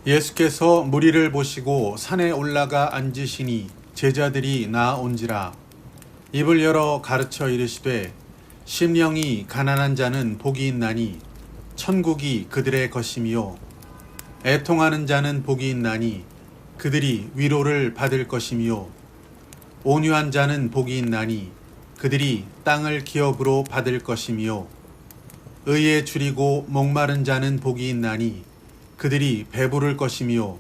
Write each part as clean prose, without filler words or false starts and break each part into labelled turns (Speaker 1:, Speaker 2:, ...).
Speaker 1: 예수께서 무리를 보시고 산에 올라가 앉으시니 제자들이 나아온지라. 입을 열어 가르쳐 이르시되 심령이 가난한 자는 복이 있나니 천국이 그들의 것이며 애통하는 자는 복이 있나니 그들이 위로를 받을 것이며 온유한 자는 복이 있나니 그들이 땅을 기업으로 받을 것이며 의에 줄이고 목마른 자는 복이 있나니 그들이 배부를 것이며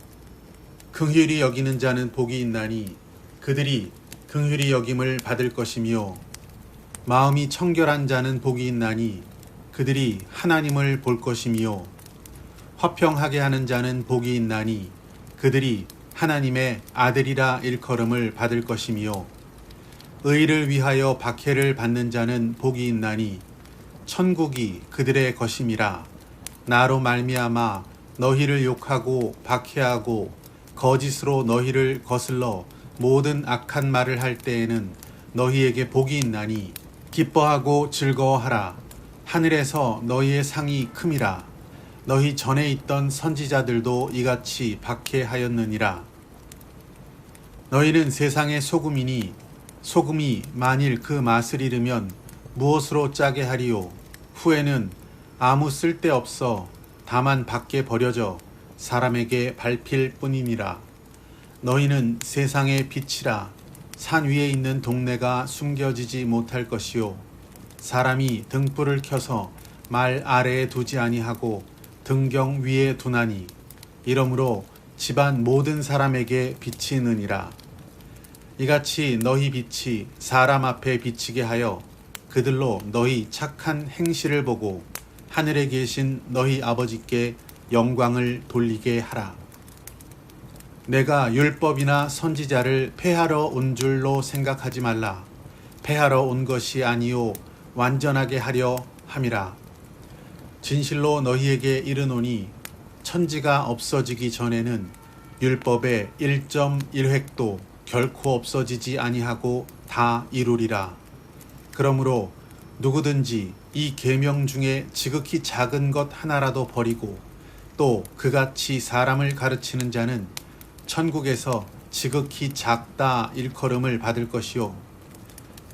Speaker 1: 긍휼히 여기는 자는 복이 있나니 그들이 긍휼히 여김을 받을 것이며 마음이 청결한 자는 복이 있나니 그들이 하나님을 볼 것이며 화평하게 하는 자는 복이 있나니 그들이 하나님의 아들이라 일컬음을 받을 것이며 의를 위하여 박해를 받는 자는 복이 있나니 천국이 그들의 것임이라. 나로 말미암아 너희를 욕하고 박해하고 거짓으로 너희를 거슬러 모든 악한 말을 할 때에는 너희에게 복이 있나니 기뻐하고 즐거워하라. 하늘에서 너희의 상이 큼이라. 너희 전에 있던 선지자들도 이같이 박해하였느니라. 너희는 세상의 소금이니 소금이 만일 그 맛을 잃으면 무엇으로 짜게 하리요. 후에는 아무 쓸데없어 다만 밖에 버려져 사람에게 밟힐 뿐이니라. 너희는 세상의 빛이라. 산 위에 있는 동네가 숨겨지지 못할 것이요 사람이 등불을 켜서 말 아래에 두지 아니하고 등경 위에 두나니 이러므로 집안 모든 사람에게 비치느니라. 이같이 너희 빛이 사람 앞에 비치게 하여 그들로 너희 착한 행실을 보고 하늘에 계신 너희 아버지께 영광을 돌리게 하라. 내가 율법이나 선지자를 폐하러 온 줄로 생각하지 말라. 폐하러 온 것이 아니요 완전하게 하려 함이라. 진실로 너희에게 이르노니 천지가 없어지기 전에는 율법의 1.1획도 결코 없어지지 아니하고 다 이루리라. 그러므로 누구든지 이 계명 중에 지극히 작은 것 하나라도 버리고 또 그같이 사람을 가르치는 자는 천국에서 지극히 작다 일컬음을 받을 것이요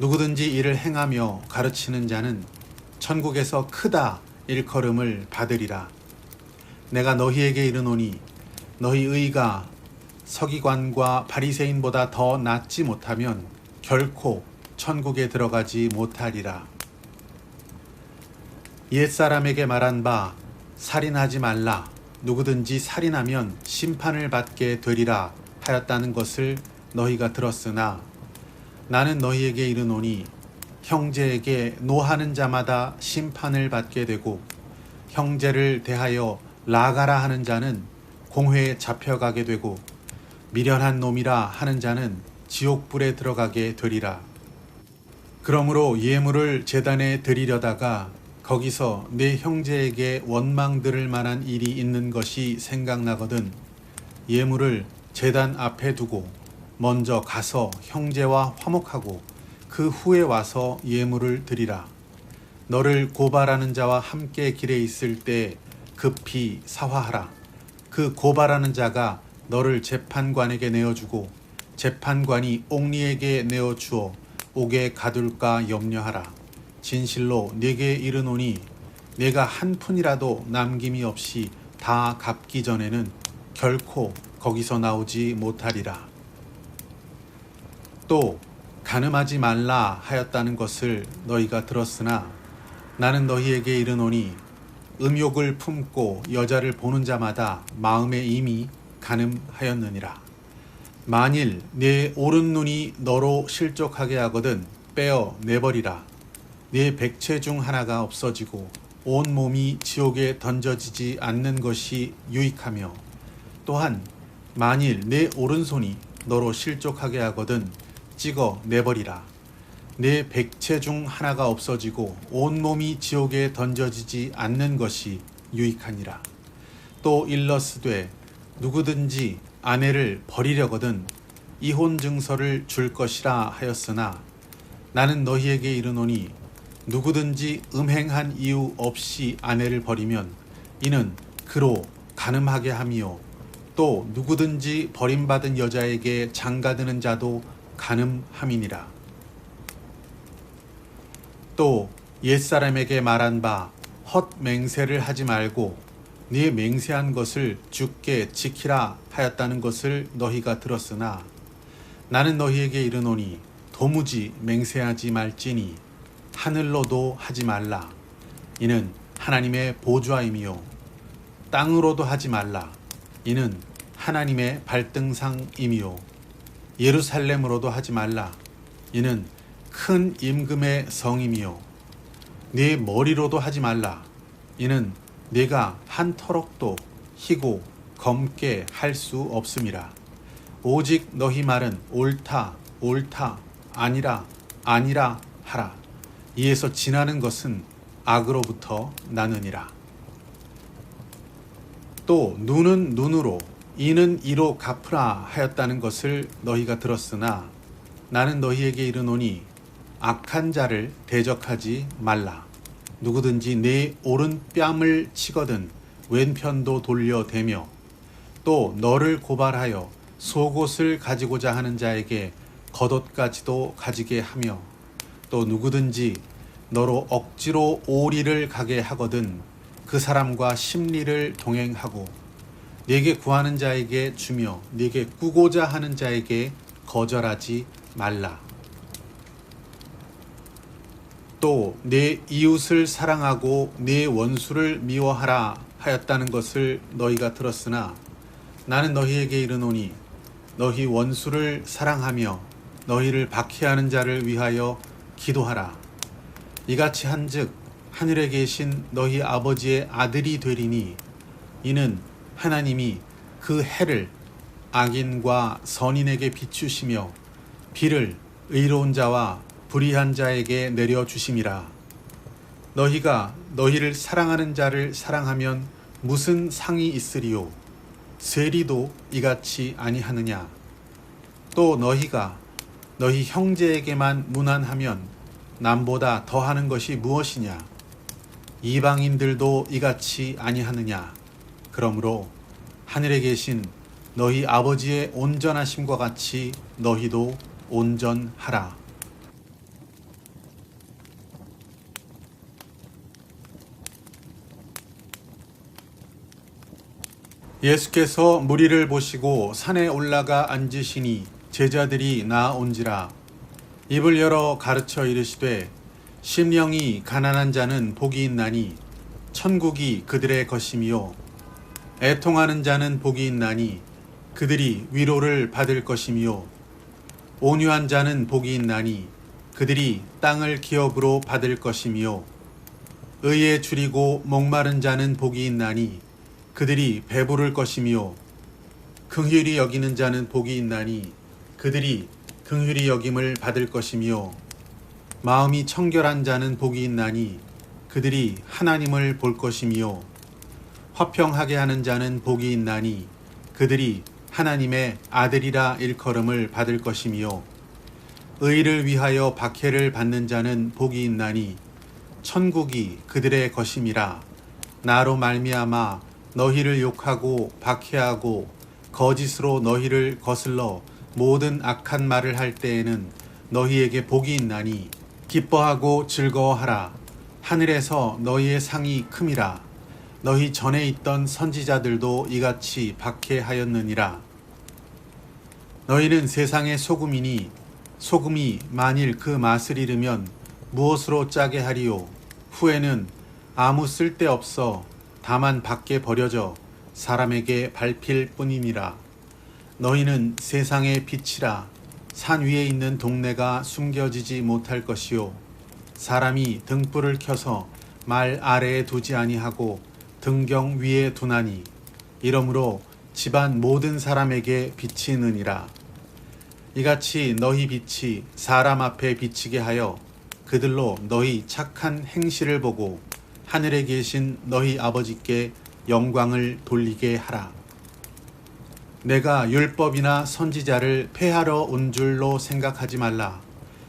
Speaker 1: 누구든지 이를 행하며 가르치는 자는 천국에서 크다 일컬음을 받으리라. 내가 너희에게 이르노니 너희 의가 서기관과 바리새인보다 더 낫지 못하면 결코 천국에 들어가지 못하리라. 옛사람에게 말한 바 살인하지 말라. 누구든지 살인하면 심판을 받게 되리라 하였다는 것을 너희가 들었으나 나는 너희에게 이르노니 형제에게 노하는 자마다 심판을 받게 되고 형제를 대하여 나가라 하는 자는 공회에 잡혀가게 되고 미련한 놈이라 하는 자는 지옥불에 들어가게 되리라. 그러므로 예물을 제단에 드리려다가 거기서 내 형제에게 원망 들을 만한 일이 있는 것이 생각나거든 예물을 제단 앞에 두고 먼저 가서 형제와 화목하고 그 후에 와서 예물을 드리라. 너를 고발하는 자와 함께 길에 있을 때 급히 사화하라. 그 고발하는 자가 너를 재판관에게 내어주고 재판관이 옥리에게 내어주어 옥에 가둘까 염려하라. 진실로 네게 이르노니 내가 한 푼이라도 남김이 없이 다 갚기 전에는 결코 거기서 나오지 못하리라. 또 간음하지 말라 하였다는 것을 너희가 들었으나 나는 너희에게 이르노니 음욕을 품고 여자를 보는 자마다 마음에 이미 간음하였느니라. 만일 내 오른 눈이 너로 실족하게 하거든 빼어 내버리라. 네 백체 중 하나가 없어지고 온 몸이 지옥에 던져지지 않는 것이 유익하며 또한 만일 내 오른손이 너로 실족하게 하거든 찍어 내버리라. 내 백체 중 하나가 없어지고 온 몸이 지옥에 던져지지 않는 것이 유익하니라. 또 일러스되 누구든지 아내를 버리려거든 이혼 증서를 줄 것이라 하였으나 나는 너희에게 이르노니 누구든지 음행한 이유 없이 아내를 버리면 이는 그로 간음하게 함이요 또 누구든지 버림받은 여자에게 장가드는 자도 간음함이니라. 또 옛사람에게 말한 바 헛 맹세를 하지 말고 네 맹세한 것을 주께 지키라 하였다는 것을 너희가 들었으나 나는 너희에게 이르노니 도무지 맹세하지 말지니 하늘로도 하지 말라. 이는 하나님의 보좌임이요 땅으로도 하지 말라. 이는 하나님의 발등상임이요 예루살렘으로도 하지 말라. 이는 큰 임금의 성임이요 네 머리로도 하지 말라. 이는 네가 한 터럭도 희고 검게 할 수 없음이라. 오직 너희 말은 옳다 옳다 아니라 아니라 하라. 이에서 지나는 것은 악으로부터 나느니라. 또 눈은 눈으로 이는 이로 갚으라 하였다는 것을 너희가 들었으나 나는 너희에게 이르노니 악한 자를 대적하지 말라. 누구든지 내 오른 뺨을 치거든 왼편도 돌려대며 또 너를 고발하여 속옷을 가지고자 하는 자에게 겉옷까지도 가지게 하며 또 누구든지 너로 억지로 오리를 가게 하거든 그 사람과 심리를 동행하고 네게 구하는 자에게 주며 네게 꾸고자 하는 자에게 거절하지 말라. 또 내 이웃을 사랑하고 내 원수를 미워하라 하였다는 것을 너희가 들었으나 나는 너희에게 이르노니 너희 원수를 사랑하며 너희를 박해하는 자를 위하여 기도하라. 이같이 한즉 하늘에 계신 너희 아버지의 아들이 되리니 이는 하나님이 그 해를 악인과 선인에게 비추시며 비를 의로운 자와 불의한 자에게 내려주심이라. 너희가 너희를 사랑하는 자를 사랑하면 무슨 상이 있으리요? 세리도 이같이 아니하느냐? 또 너희가 너희 형제에게만 무난하면 남보다 더하는 것이 무엇이냐? 이방인들도 이같이 아니하느냐? 그러므로 하늘에 계신 너희 아버지의 온전하심과 같이 너희도 온전하라. 예수께서 무리를 보시고 산에 올라가 앉으시니 제자들이 나온지라. 입을 열어 가르쳐 이르시되 심령이 가난한 자는 복이 있나니 천국이 그들의 것이며 애통하는 자는 복이 있나니 그들이 위로를 받을 것이며 온유한 자는 복이 있나니 그들이 땅을 기업으로 받을 것이며 의에 줄이고 목마른 자는 복이 있나니 그들이 배부를 것이며 긍휼히 여기는 자는 복이 있나니 그들이 긍휼히 여김을 받을 것이며 마음이 청결한 자는 복이 있나니 그들이 하나님을 볼 것이며 화평하게 하는 자는 복이 있나니 그들이 하나님의 아들이라 일컬음을 받을 것이며 의를 위하여 박해를 받는 자는 복이 있나니 천국이 그들의 것임이라. 나로 말미암아 너희를 욕하고 박해하고 거짓으로 너희를 거슬러 모든 악한 말을 할 때에는 너희에게 복이 있나니 기뻐하고 즐거워하라. 하늘에서 너희의 상이 큼이라. 너희 전에 있던 선지자들도 이같이 박해하였느니라. 너희는 세상의 소금이니 소금이 만일 그 맛을 잃으면 무엇으로 짜게 하리요? 후에는 아무 쓸데없어 다만 밖에 버려져 사람에게 밟힐 뿐이니라. 너희는 세상의 빛이라. 산 위에 있는 동네가 숨겨지지 못할 것이요 사람이 등불을 켜서 말 아래에 두지 아니하고 등경 위에 두나니 이러므로 집안 모든 사람에게 비치느니라. 이같이 너희 빛이 사람 앞에 비치게 하여 그들로 너희 착한 행실을 보고 하늘에 계신 너희 아버지께 영광을 돌리게 하라. 내가 율법이나 선지자를 폐하러 온 줄로 생각하지 말라.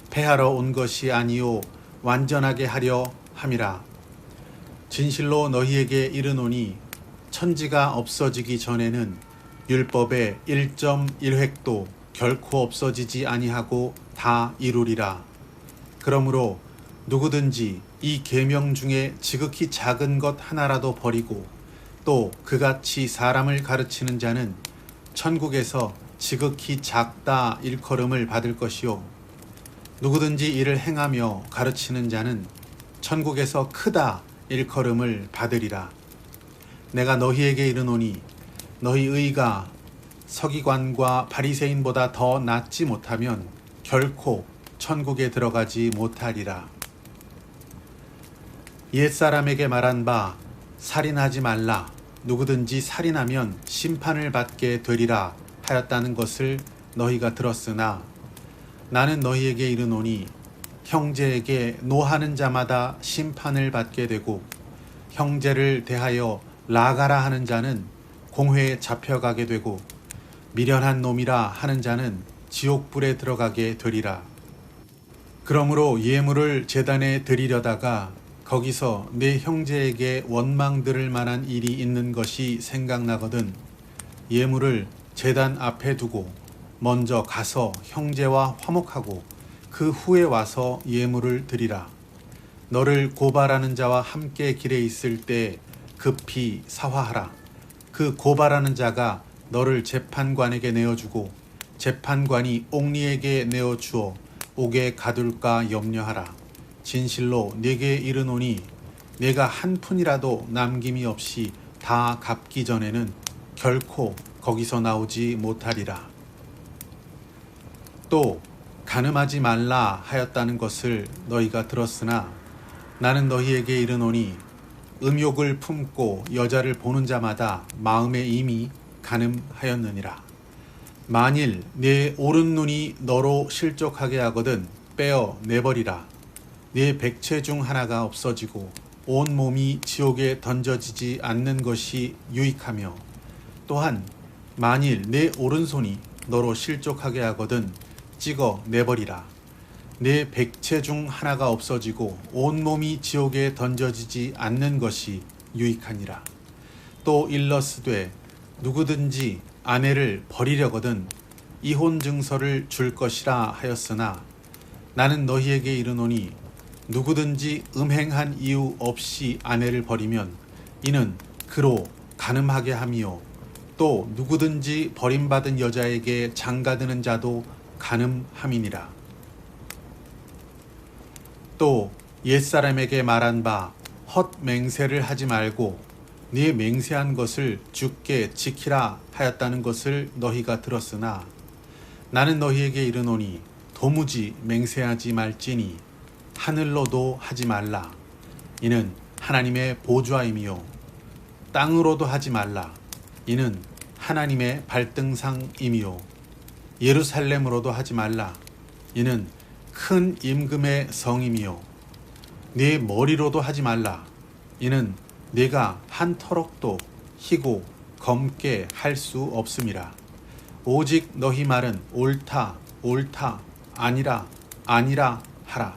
Speaker 1: 폐하러 온 것이 아니요 완전하게 하려 함이라. 진실로 너희에게 이르노니 천지가 없어지기 전에는 율법의 1.1획도 결코 없어지지 아니하고 다 이루리라. 그러므로 누구든지 이 계명 중에 지극히 작은 것 하나라도 버리고 또 그같이 사람을 가르치는 자는 천국에서 지극히 작다 일컬음을 받을 것이요 누구든지 이를 행하며 가르치는 자는 천국에서 크다 일컬음을 받으리라. 내가 너희에게 이르노니 너희 의가 서기관과 바리새인보다 더 낫지 못하면 결코 천국에 들어가지 못하리라. 옛사람에게 말한 바 살인하지 말라. 누구든지 살인하면 심판을 받게 되리라 하였다는 것을 너희가 들었으나 나는 너희에게 이르노니 형제에게 노하는 자마다 심판을 받게 되고 형제를 대하여 나가라 하는 자는 공회에 잡혀가게 되고 미련한 놈이라 하는 자는 지옥불에 들어가게 되리라. 그러므로 예물을 제단에 드리려다가 거기서 내 형제에게 원망 들을 만한 일이 있는 것이 생각나거든 예물을 제단 앞에 두고 먼저 가서 형제와 화목하고 그 후에 와서 예물을 드리라. 너를 고발하는 자와 함께 길에 있을 때 급히 사화하라. 그 고발하는 자가 너를 재판관에게 내어주고 재판관이 옥리에게 내어주어 옥에 가둘까 염려하라. 진실로 네게 이르노니 내가 한 푼이라도 남김이 없이 다 갚기 전에는 결코 거기서 나오지 못하리라. 또 간음하지 말라 하였다는 것을 너희가 들었으나 나는 너희에게 이르노니 음욕을 품고 여자를 보는 자마다 마음에 이미 간음하였느니라. 만일 네 오른 눈이 너로 실족하게 하거든 빼어 내버리라. 네 백체 중 하나가 없어지고 온 몸이 지옥에 던져지지 않는 것이 유익하며 또한 만일 내 오른손이 너로 실족하게 하거든 찍어 내버리라. 내 백체 중 하나가 없어지고 온 몸이 지옥에 던져지지 않는 것이 유익하니라. 또 일러스되 누구든지 아내를 버리려거든 이혼 증서를 줄 것이라 하였으나 나는 너희에게 이르노니 누구든지 음행한 이유 없이 아내를 버리면 이는 그로 간음하게 함이요 또 누구든지 버림받은 여자에게 장가드는 자도 간음함이니라. 또 옛사람에게 말한 바 헛맹세를 하지 말고 네 맹세한 것을 주께 지키라 하였다는 것을 너희가 들었으나 나는 너희에게 이르노니 도무지 맹세하지 말지니 하늘로도 하지 말라. 이는 하나님의 보좌임이요 땅으로도 하지 말라. 이는 하나님의 발등상임이요 예루살렘으로도 하지 말라. 이는 큰 임금의 성임이요 네 머리로도 하지 말라. 이는 네가 한 터럭도 희고 검게 할 수 없음이라. 오직 너희 말은 옳다 옳다 아니라 아니라 하라.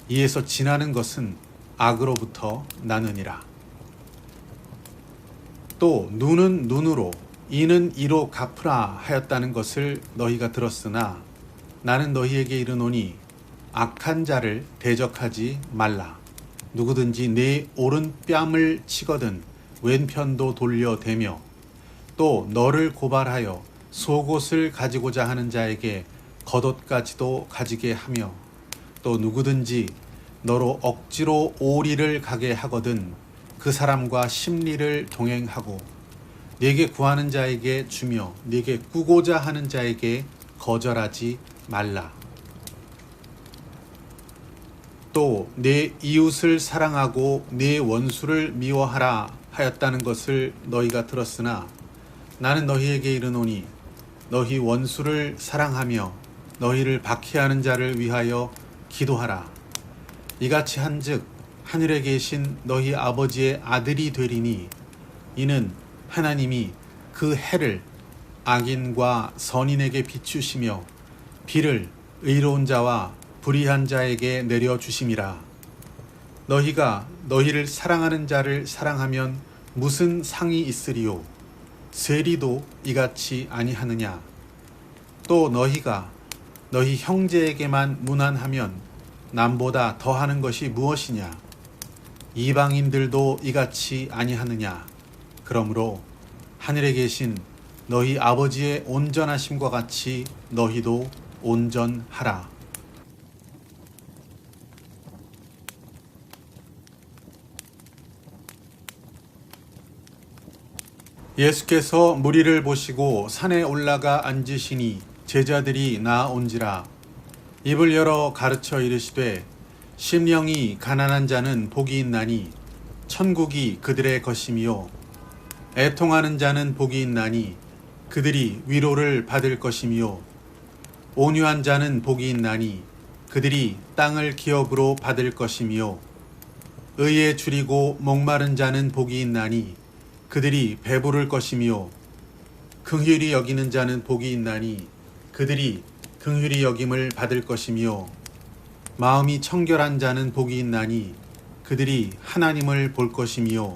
Speaker 1: 이에서 지나는 것은 악으로부터 나느니라. 또 눈은 눈으로 이는 이로 갚으라 하였다는 것을 너희가 들었으나 나는 너희에게 이르노니 악한 자를 대적하지 말라. 누구든지 내 오른 뺨을 치거든 왼편도 돌려대며 또 너를 고발하여 속옷을 가지고자 하는 자에게 겉옷까지도 가지게 하며 또 누구든지 너로 억지로 오리를 가게 하거든 그 사람과 심리를 동행하고 네게 구하는 자에게 주며 네게 꾸고자 하는 자에게 거절하지 말라. 또 내 이웃을 사랑하고 내 원수를 미워하라 하였다는 것을 너희가 들었으나 나는 너희에게 이르노니 너희 원수를 사랑하며 너희를 박해하는 자를 위하여 기도하라. 이같이 한즉 하늘에 계신 너희 아버지의 아들이 되리니 이는 하나님이 그 해를 악인과 선인에게 비추시며 비를 의로운 자와 불의한 자에게 내려주심이라. 너희가 너희를 사랑하는 자를 사랑하면 무슨 상이 있으리요? 세리도 이같이 아니하느냐? 또 너희가 너희 형제에게만 문안하면 남보다 더하는 것이 무엇이냐? 이방인들도 이같이 아니하느냐? 그러므로 하늘에 계신 너희 아버지의 온전하심과 같이 너희도 온전하라. 예수께서 무리를 보시고 산에 올라가 앉으시니 제자들이 나아온지라. 입을 열어 가르쳐 이르시되 심령이 가난한 자는 복이 있나니 천국이 그들의 것이며 애통하는 자는 복이 있나니 그들이 위로를 받을 것이며 온유한 자는 복이 있나니 그들이 땅을 기업으로 받을 것이며 의에 줄이고 목마른 자는 복이 있나니 그들이 배부를 것이며 긍휼히 여기는 자는 복이 있나니 그들이 긍휼히 여김을 받을 것이며 마음이 청결한 자는 복이 있나니 그들이 하나님을 볼 것이며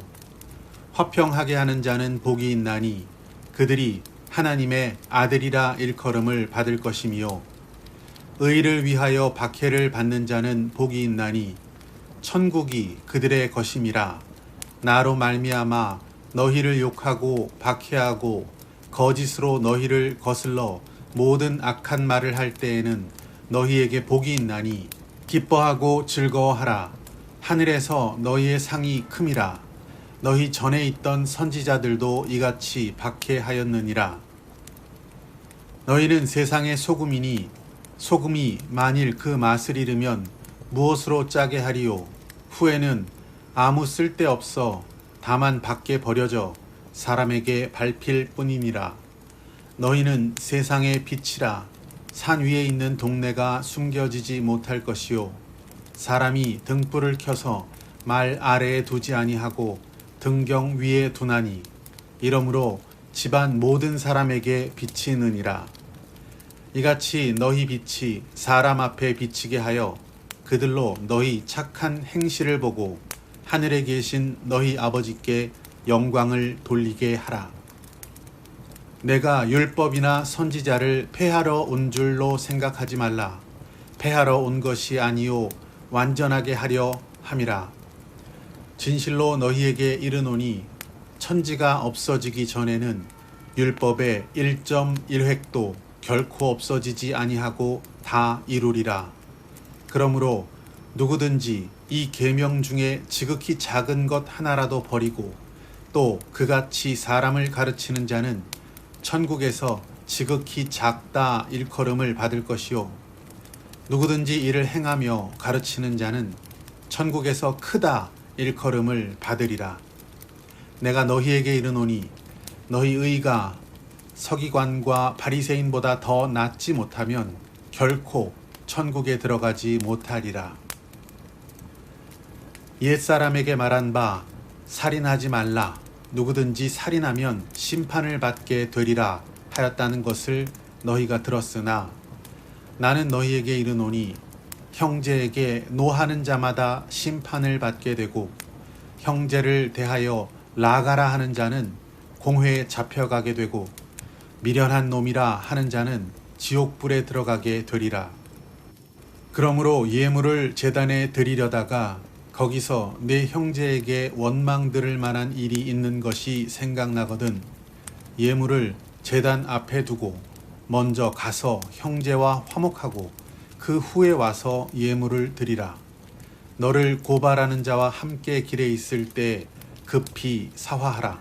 Speaker 1: 화평하게 하는 자는 복이 있나니 그들이 하나님의 아들이라 일컬음을 받을 것이며 의를 위하여 박해를 받는 자는 복이 있나니 천국이 그들의 것임이라. 나로 말미암아 너희를 욕하고 박해하고 거짓으로 너희를 거슬러 모든 악한 말을 할 때에는 너희에게 복이 있나니 기뻐하고 즐거워하라. 하늘에서 너희의 상이 큼이라. 너희 전에 있던 선지자들도 이같이 박해하였느니라. 너희는 세상의 소금이니 소금이 만일 그 맛을 잃으면 무엇으로 짜게 하리요? 후에는 아무 쓸데없어 다만 밖에 버려져 사람에게 밟힐 뿐이니라. 너희는 세상의 빛이라. 산 위에 있는 동네가 숨겨지지 못할 것이요 사람이 등불을 켜서 말 아래에 두지 아니하고 등경 위에 두나니 이러므로 집안 모든 사람에게 비치느니라. 이같이 너희 빛이 사람 앞에 비치게 하여 그들로 너희 착한 행실을 보고 하늘에 계신 너희 아버지께 영광을 돌리게 하라. 내가 율법이나 선지자를 폐하러 온 줄로 생각하지 말라. 폐하러 온 것이 아니요 완전하게 하려 함이라. 진실로 너희에게 이르노니 천지가 없어지기 전에는 율법의 1.1획도 결코 없어지지 아니하고 다 이루리라. 그러므로 누구든지 이 계명 중에 지극히 작은 것 하나라도 버리고 또 그같이 사람을 가르치는 자는 천국에서 지극히 작다 일컬음을 받을 것이요 누구든지 이를 행하며 가르치는 자는 천국에서 크다 일컬음을 받으리라. 내가 너희에게 이르노니 너희 의가 서기관과 바리새인보다 더 낫지 못하면 결코 천국에 들어가지 못하리라. 옛사람에게 말한 바 살인하지 말라. 누구든지 살인하면 심판을 받게 되리라 하였다는 것을 너희가 들었으나 나는 너희에게 이르노니 형제에게 노하는 자마다 심판을 받게 되고 형제를 대하여 나가라 하는 자는 공회에 잡혀가게 되고 미련한 놈이라 하는 자는 지옥불에 들어가게 되리라. 그러므로 예물을 제단에 드리려다가 거기서 내 형제에게 원망 들을 만한 일이 있는 것이 생각나거든 예물을 제단 앞에 두고 먼저 가서 형제와 화목하고 그 후에 와서 예물을 드리라. 너를 고발하는 자와 함께 길에 있을 때 급히 사화하라.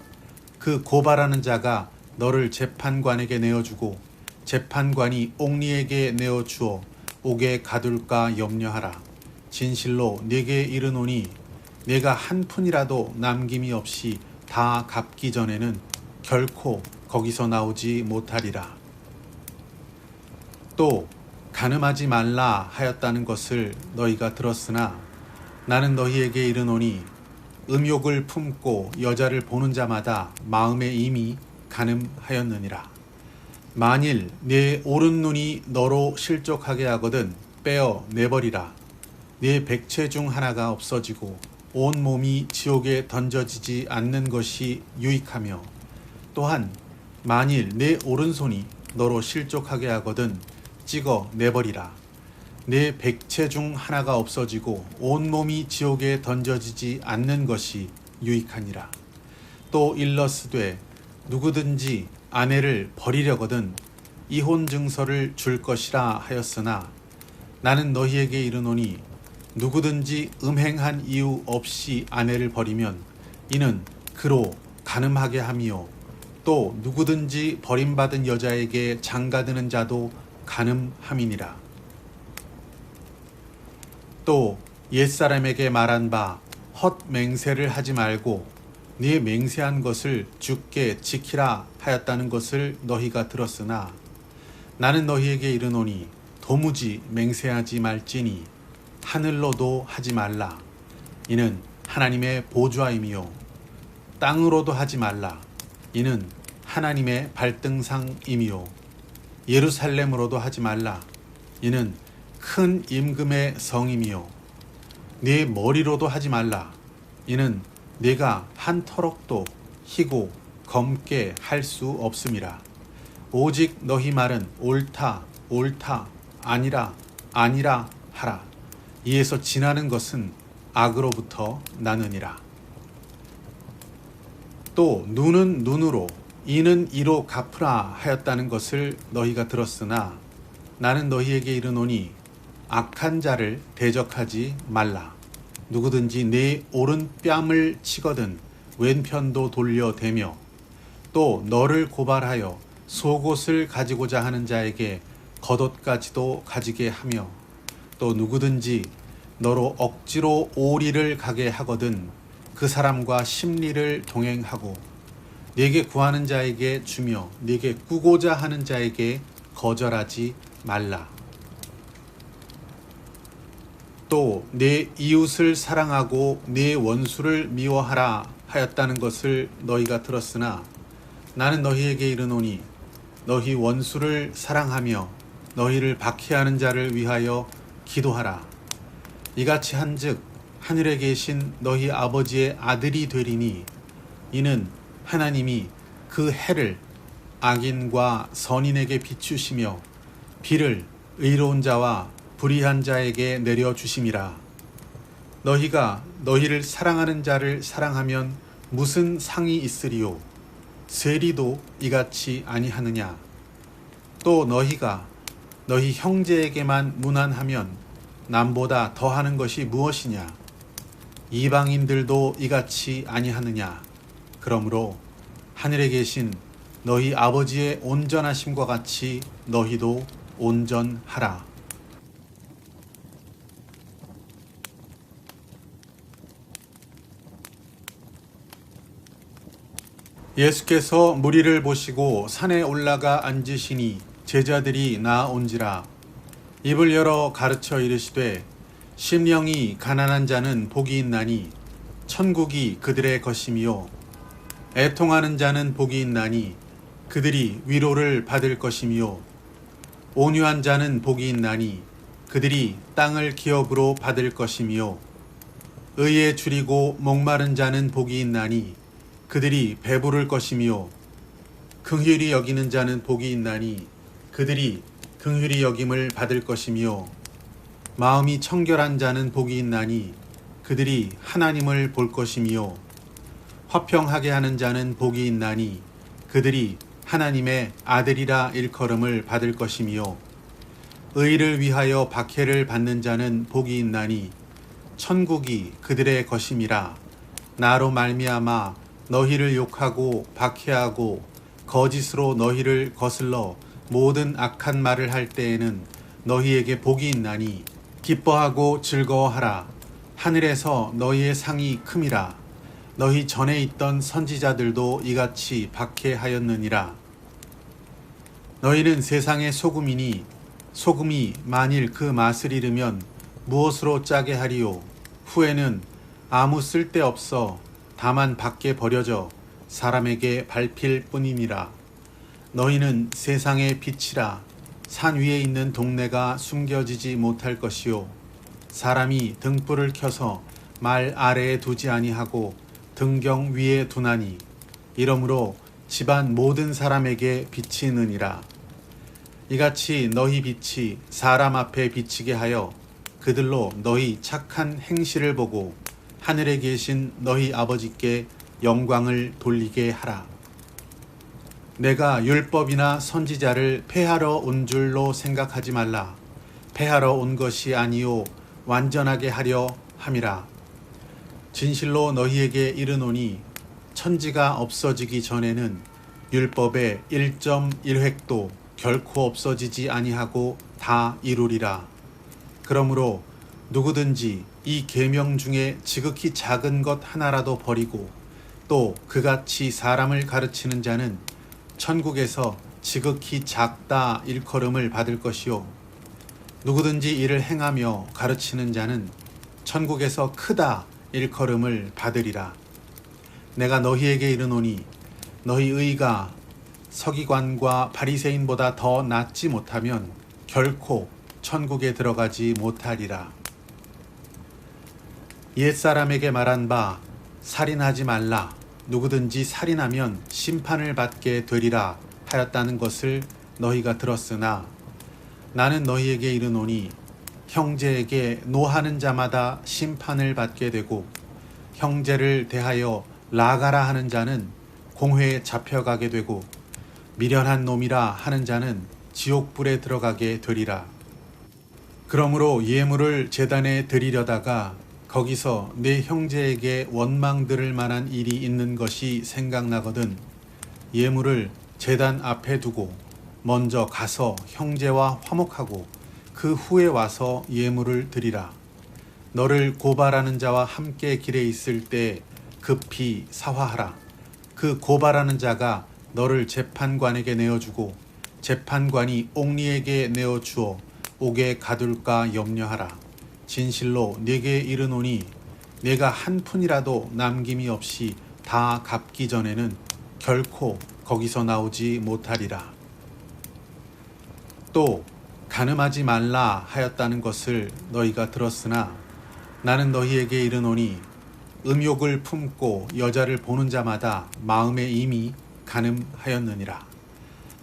Speaker 1: 그 고발하는 자가 너를 재판관에게 내어주고 재판관이 옥리에게 내어주어 옥에 가둘까 염려하라. 진실로 네게 이르노니 네가 한 푼이라도 남김이 없이 다 갚기 전에는 결코 거기서 나오지 못하리라. 또 간음하지 말라 하였다는 것을 너희가 들었으나 나는 너희에게 이르노니 음욕을 품고 여자를 보는 자마다 마음에 이미 간음하였느니라. 만일 네 오른눈이 너로 실족하게 하거든 빼어 내버리라. 네 백체 중 하나가 없어지고 온 몸이 지옥에 던져지지 않는 것이 유익하며 또한 만일 내 오른손이 너로 실족하게 하거든 찍어 내버리라. 내 백체 중 하나가 없어지고 온몸이 지옥에 던져지지 않는 것이 유익하니라. 또 일러스되 누구든지 아내를 버리려거든 이혼 증서를 줄 것이라 하였으나 나는 너희에게 이르노니 누구든지 음행한 이유 없이 아내를 버리면 이는 그로 간음하게 함이요 또 누구든지 버림받은 여자에게 장가드는 자도 간음함이니라. 또 옛사람에게 말한 바 헛맹세를 하지 말고 네 맹세한 것을 주께 지키라 하였다는 것을 너희가 들었으나 나는 너희에게 이르노니 도무지 맹세하지 말지니 하늘로도 하지 말라. 이는 하나님의 보좌임이요 땅으로도 하지 말라. 이는 하나님의 발등상임이요 예루살렘으로도 하지 말라. 이는 큰 임금의 성임이요 네 머리로도 하지 말라. 이는 네가 한 터럭도 희고 검게 할 수 없음이라. 오직 너희 말은 옳다 옳다 아니라 아니라 하라. 이에서 지나는 것은 악으로부터 나느니라. 또 눈은 눈으로 이는 이로 갚으라 하였다는 것을 너희가 들었으나 나는 너희에게 이르노니 악한 자를 대적하지 말라. 누구든지 내 오른 뺨을 치거든 왼편도 돌려대며 또 너를 고발하여 속옷을 가지고자 하는 자에게 겉옷까지도 가지게 하며 또 누구든지 너로 억지로 오리를 가게 하거든 그 사람과 심리를 동행하고 네게 구하는 자에게 주며 네게 꾸고자 하는 자에게 거절하지 말라. 또 내 이웃을 사랑하고 내 원수를 미워하라 하였다는 것을 너희가 들었으나 나는 너희에게 이르노니 너희 원수를 사랑하며 너희를 박해하는 자를 위하여 기도하라. 이같이 한즉 하늘에 계신 너희 아버지의 아들이 되리니 이는 하나님이 그 해를 악인과 선인에게 비추시며 비를 의로운 자와 불의한 자에게 내려주심이라. 너희가 너희를 사랑하는 자를 사랑하면 무슨 상이 있으리요? 세리도 이같이 아니하느냐? 또 너희가 너희 형제에게만 무난하면 남보다 더하는 것이 무엇이냐? 이방인들도 이같이 아니하느냐? 그러므로 하늘에 계신 너희 아버지의 온전하심과 같이 너희도 온전하라. 예수께서 무리를 보시고 산에 올라가 앉으시니 제자들이 나온지라. 입을 열어 가르쳐 이르시되 심령이 가난한 자는 복이 있나니 천국이 그들의 것이며 애통하는 자는 복이 있나니 그들이 위로를 받을 것이며 온유한 자는 복이 있나니 그들이 땅을 기업으로 받을 것이며 의에 줄이고 목마른 자는 복이 있나니 그들이 배부를 것이며 긍휼히 여기는 자는 복이 있나니 그들이 긍휼히 여김을 받을 것이며 마음이 청결한 자는 복이 있나니 그들이 하나님을 볼 것이며 화평하게 하는 자는 복이 있나니 그들이 하나님의 아들이라 일컬음을 받을 것이며 의를 위하여 박해를 받는 자는 복이 있나니 천국이 그들의 것임이라. 나로 말미암아 너희를 욕하고 박해하고 거짓으로 너희를 거슬러 모든 악한 말을 할 때에는 너희에게 복이 있나니 기뻐하고 즐거워하라. 하늘에서 너희의 상이 큼이라. 너희 전에 있던 선지자들도 이같이 박해하였느니라. 너희는 세상의 소금이니 소금이 만일 그 맛을 잃으면 무엇으로 짜게 하리요? 후에는 아무 쓸데없어 다만 밖에 버려져 사람에게 밟힐 뿐이니라. 너희는 세상의 빛이라. 산 위에 있는 동네가 숨겨지지 못할 것이요 사람이 등불을 켜서 말 아래에 두지 아니하고 등경 위에 두나니 이러므로 집안 모든 사람에게 비치느니라. 이같이 너희 빛이 사람 앞에 비치게 하여 그들로 너희 착한 행실을 보고 하늘에 계신 너희 아버지께 영광을 돌리게 하라. 내가 율법이나 선지자를 폐하러 온 줄로 생각하지 말라. 폐하러 온 것이 아니요 완전하게 하려 함이라. 진실로 너희에게 이르노니 천지가 없어지기 전에는 율법의 1.1획도 결코 없어지지 아니하고 다 이루리라. 그러므로 누구든지 이 계명 중에 지극히 작은 것 하나라도 버리고 또 그같이 사람을 가르치는 자는 천국에서 지극히 작다 일컬음을 받을 것이요 누구든지 이를 행하며 가르치는 자는 천국에서 크다 일컬음을 받으리라. 내가 너희에게 이르노니 너희 의가 서기관과 바리새인보다 더 낫지 못하면 결코 천국에 들어가지 못하리라. 옛사람에게 말한 바 살인하지 말라. 누구든지 살인하면 심판을 받게 되리라 하였다는 것을 너희가 들었으나 나는 너희에게 이르노니 형제에게 노하는 자마다 심판을 받게 되고 형제를 대하여 나가라 하는 자는 공회에 잡혀가게 되고 미련한 놈이라 하는 자는 지옥불에 들어가게 되리라. 그러므로 예물을 제단에 드리려다가 거기서 내 형제에게 원망 들을 만한 일이 있는 것이 생각나거든 예물을 제단 앞에 두고 먼저 가서 형제와 화목하고 그 후에 와서 예물을 드리라. 너를 고발하는 자와 함께 길에 있을 때 급히 사화하라. 그 고발하는 자가 너를 재판관에게 내어주고 재판관이 옥리에게 내어주어 옥에 가둘까 염려하라. 진실로 네게 이르노니 내가 한 푼이라도 남김이 없이 다 갚기 전에는 결코 거기서 나오지 못하리라. 또 간음하지 말라 하였다는 것을 너희가 들었으나 나는 너희에게 이르노니 음욕을 품고 여자를 보는 자마다 마음에 이미 간음하였느니라.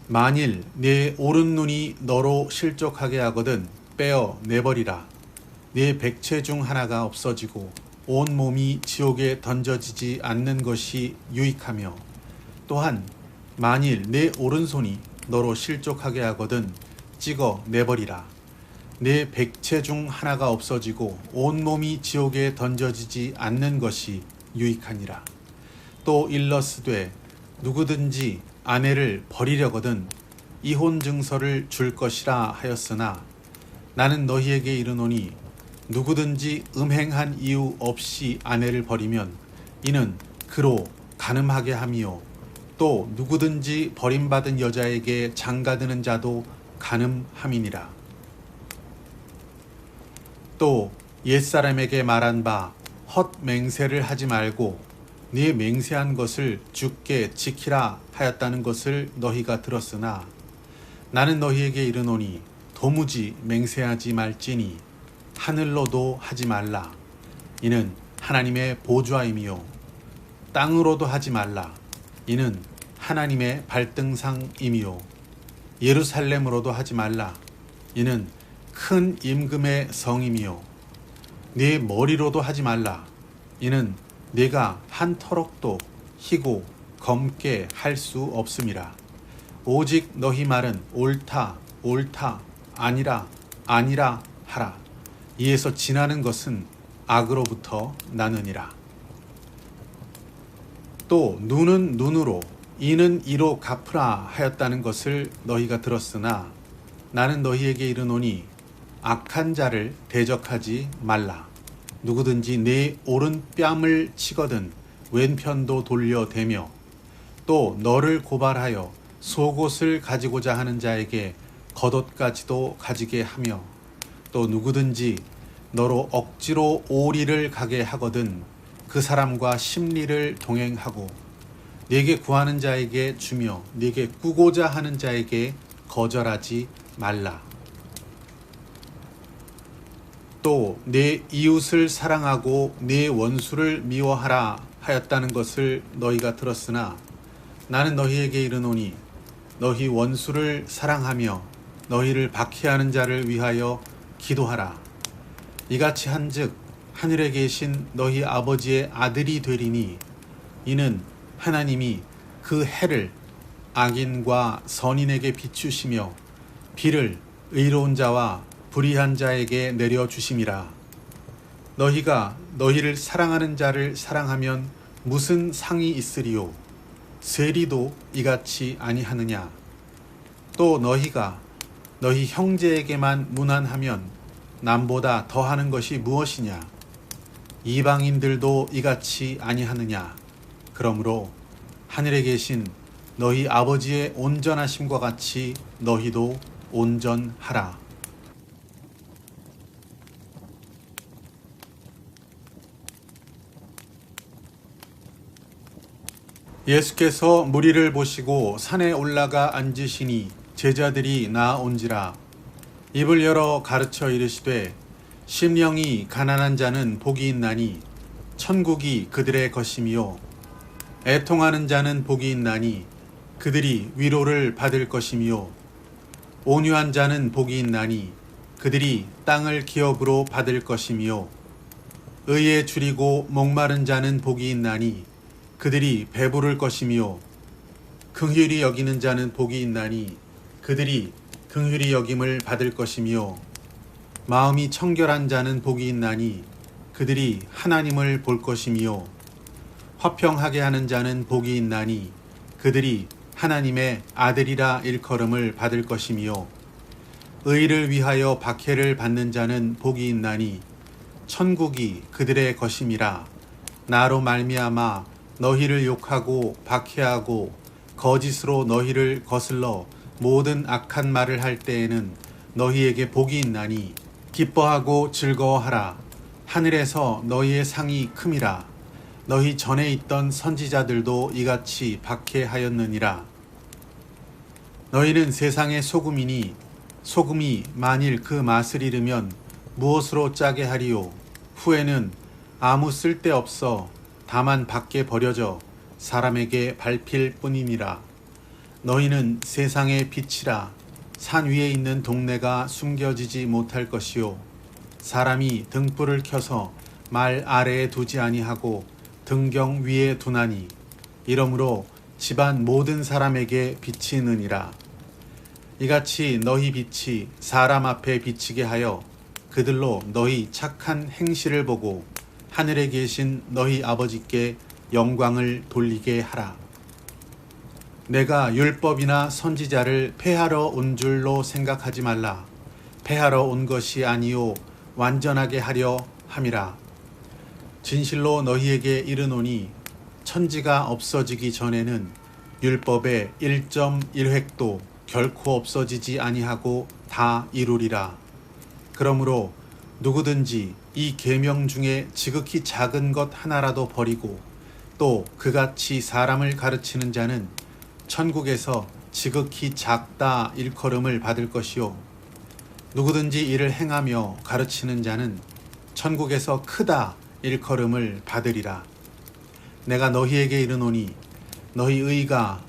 Speaker 1: 만일 네 오른 눈이 너로 실족하게 하거든 빼어 내버리라. 네 백체 중 하나가 없어지고 온 몸이 지옥에 던져지지 않는 것이 유익하며 또한 만일 네 오른손이 너로 실족하게 하거든 찍어 내버리라. 내 백체 중 하나가 없어지고 온 몸이 지옥에 던져지지 않는 것이 유익하니라. 또 일러스되 누구든지 아내를 버리려거든 이혼 증서를 줄 것이라 하였으나 나는 너희에게 이르노니 누구든지 음행한 이유 없이 아내를 버리면 이는 그로 간음하게 함이요 또 누구든지 버림받은 여자에게 장가드는 자도 간음함이니라. 또 옛사람에게 말한 바 헛맹세를 하지 말고 네 맹세한 것을 주께 지키라 하였다는 것을 너희가 들었으나 나는 너희에게 이르노니 도무지 맹세하지 말지니 하늘로도 하지 말라. 이는 하나님의 보좌임이요 땅으로도 하지 말라. 이는 하나님의 발등상임이요 예루살렘으로도 하지 말라. 이는 큰 임금의 성임이요 네 머리로도 하지 말라. 이는 네가 한 터럭도 희고 검게 할 수 없음이라. 오직 너희 말은 옳다 옳다 아니라 아니라 하라. 이에서 지나는 것은 악으로부터 나느니라. 또 눈은 눈으로 이는 이로 갚으라 하였다는 것을 너희가 들었으나 나는 너희에게 이르노니 악한 자를 대적하지 말라. 누구든지 내 오른 뺨을 치거든 왼편도 돌려대며 또 너를 고발하여 속옷을 가지고자 하는 자에게 겉옷까지도 가지게 하며 또 누구든지 너로 억지로 오리를 가게 하거든 그 사람과 심리를 동행하고 네게 구하는 자에게 주며 네게 꾸고자 하는 자에게 거절하지 말라. 또 내 이웃을 사랑하고 내 원수를 미워하라 하였다는 것을 너희가 들었으나 나는 너희에게 이르노니 너희 원수를 사랑하며 너희를 박해하는 자를 위하여 기도하라. 이같이 한즉 하늘에 계신 너희 아버지의 아들이 되리니 이는 하나님이 그 해를 악인과 선인에게 비추시며 비를 의로운 자와 불의한 자에게 내려주심이라. 너희가 너희를 사랑하는 자를 사랑하면 무슨 상이 있으리요? 세리도 이같이 아니하느냐? 또 너희가 너희 형제에게만 무난하면 남보다 더하는 것이 무엇이냐? 이방인들도 이같이 아니하느냐? 그러므로 하늘에 계신 너희 아버지의 온전하심과 같이 너희도 온전하라. 예수께서 무리를 보시고 산에 올라가 앉으시니 제자들이 나아온지라. 입을 열어 가르쳐 이르시되 심령이 가난한 자는 복이 있나니 천국이 그들의 것이며 애통하는 자는 복이 있나니 그들이 위로를 받을 것이며 온유한 자는 복이 있나니 그들이 땅을 기업으로 받을 것이며 의에 줄이고 목마른 자는 복이 있나니 그들이 배부를 것이며 긍휼히 여기는 자는 복이 있나니 그들이 긍휼히 여김을 받을 것이며 마음이 청결한 자는 복이 있나니 그들이 하나님을 볼 것이며 화평하게 하는 자는 복이 있나니 그들이 하나님의 아들이라 일컬음을 받을 것이며 의를 위하여 박해를 받는 자는 복이 있나니 천국이 그들의 것임이라. 나로 말미암아 너희를 욕하고 박해하고 거짓으로 너희를 거슬러 모든 악한 말을 할 때에는 너희에게 복이 있나니 기뻐하고 즐거워하라. 하늘에서 너희의 상이 큼이라. 너희 전에 있던 선지자들도 이같이 박해하였느니라. 너희는 세상의 소금이니 소금이 만일 그 맛을 잃으면 무엇으로 짜게 하리요? 후에는 아무 쓸데없어 다만 밖에 버려져 사람에게 밟힐 뿐이니라. 너희는 세상의 빛이라. 산 위에 있는 동네가 숨겨지지 못할 것이요 사람이 등불을 켜서 말 아래에 두지 아니하고 등경 위에 두나니 이러므로 집안 모든 사람에게 비치느니라. 이같이 너희 빛이 사람 앞에 비치게 하여 그들로 너희 착한 행실을 보고 하늘에 계신 너희 아버지께 영광을 돌리게 하라. 내가 율법이나 선지자를 폐하러 온 줄로 생각하지 말라. 폐하러 온 것이 아니요 완전하게 하려 함이라. 진실로 너희에게 이르노니 천지가 없어지기 전에는 율법의 1.1획도 결코 없어지지 아니하고 다 이루리라. 그러므로 누구든지 이 계명 중에 지극히 작은 것 하나라도 버리고 또 그같이 사람을 가르치는 자는 천국에서 지극히 작다 일컬음을 받을 것이요 누구든지 이를 행하며 가르치는 자는 천국에서 크다 일컬음을 받으리라. 내가 너희에게 이르노니 너희 의가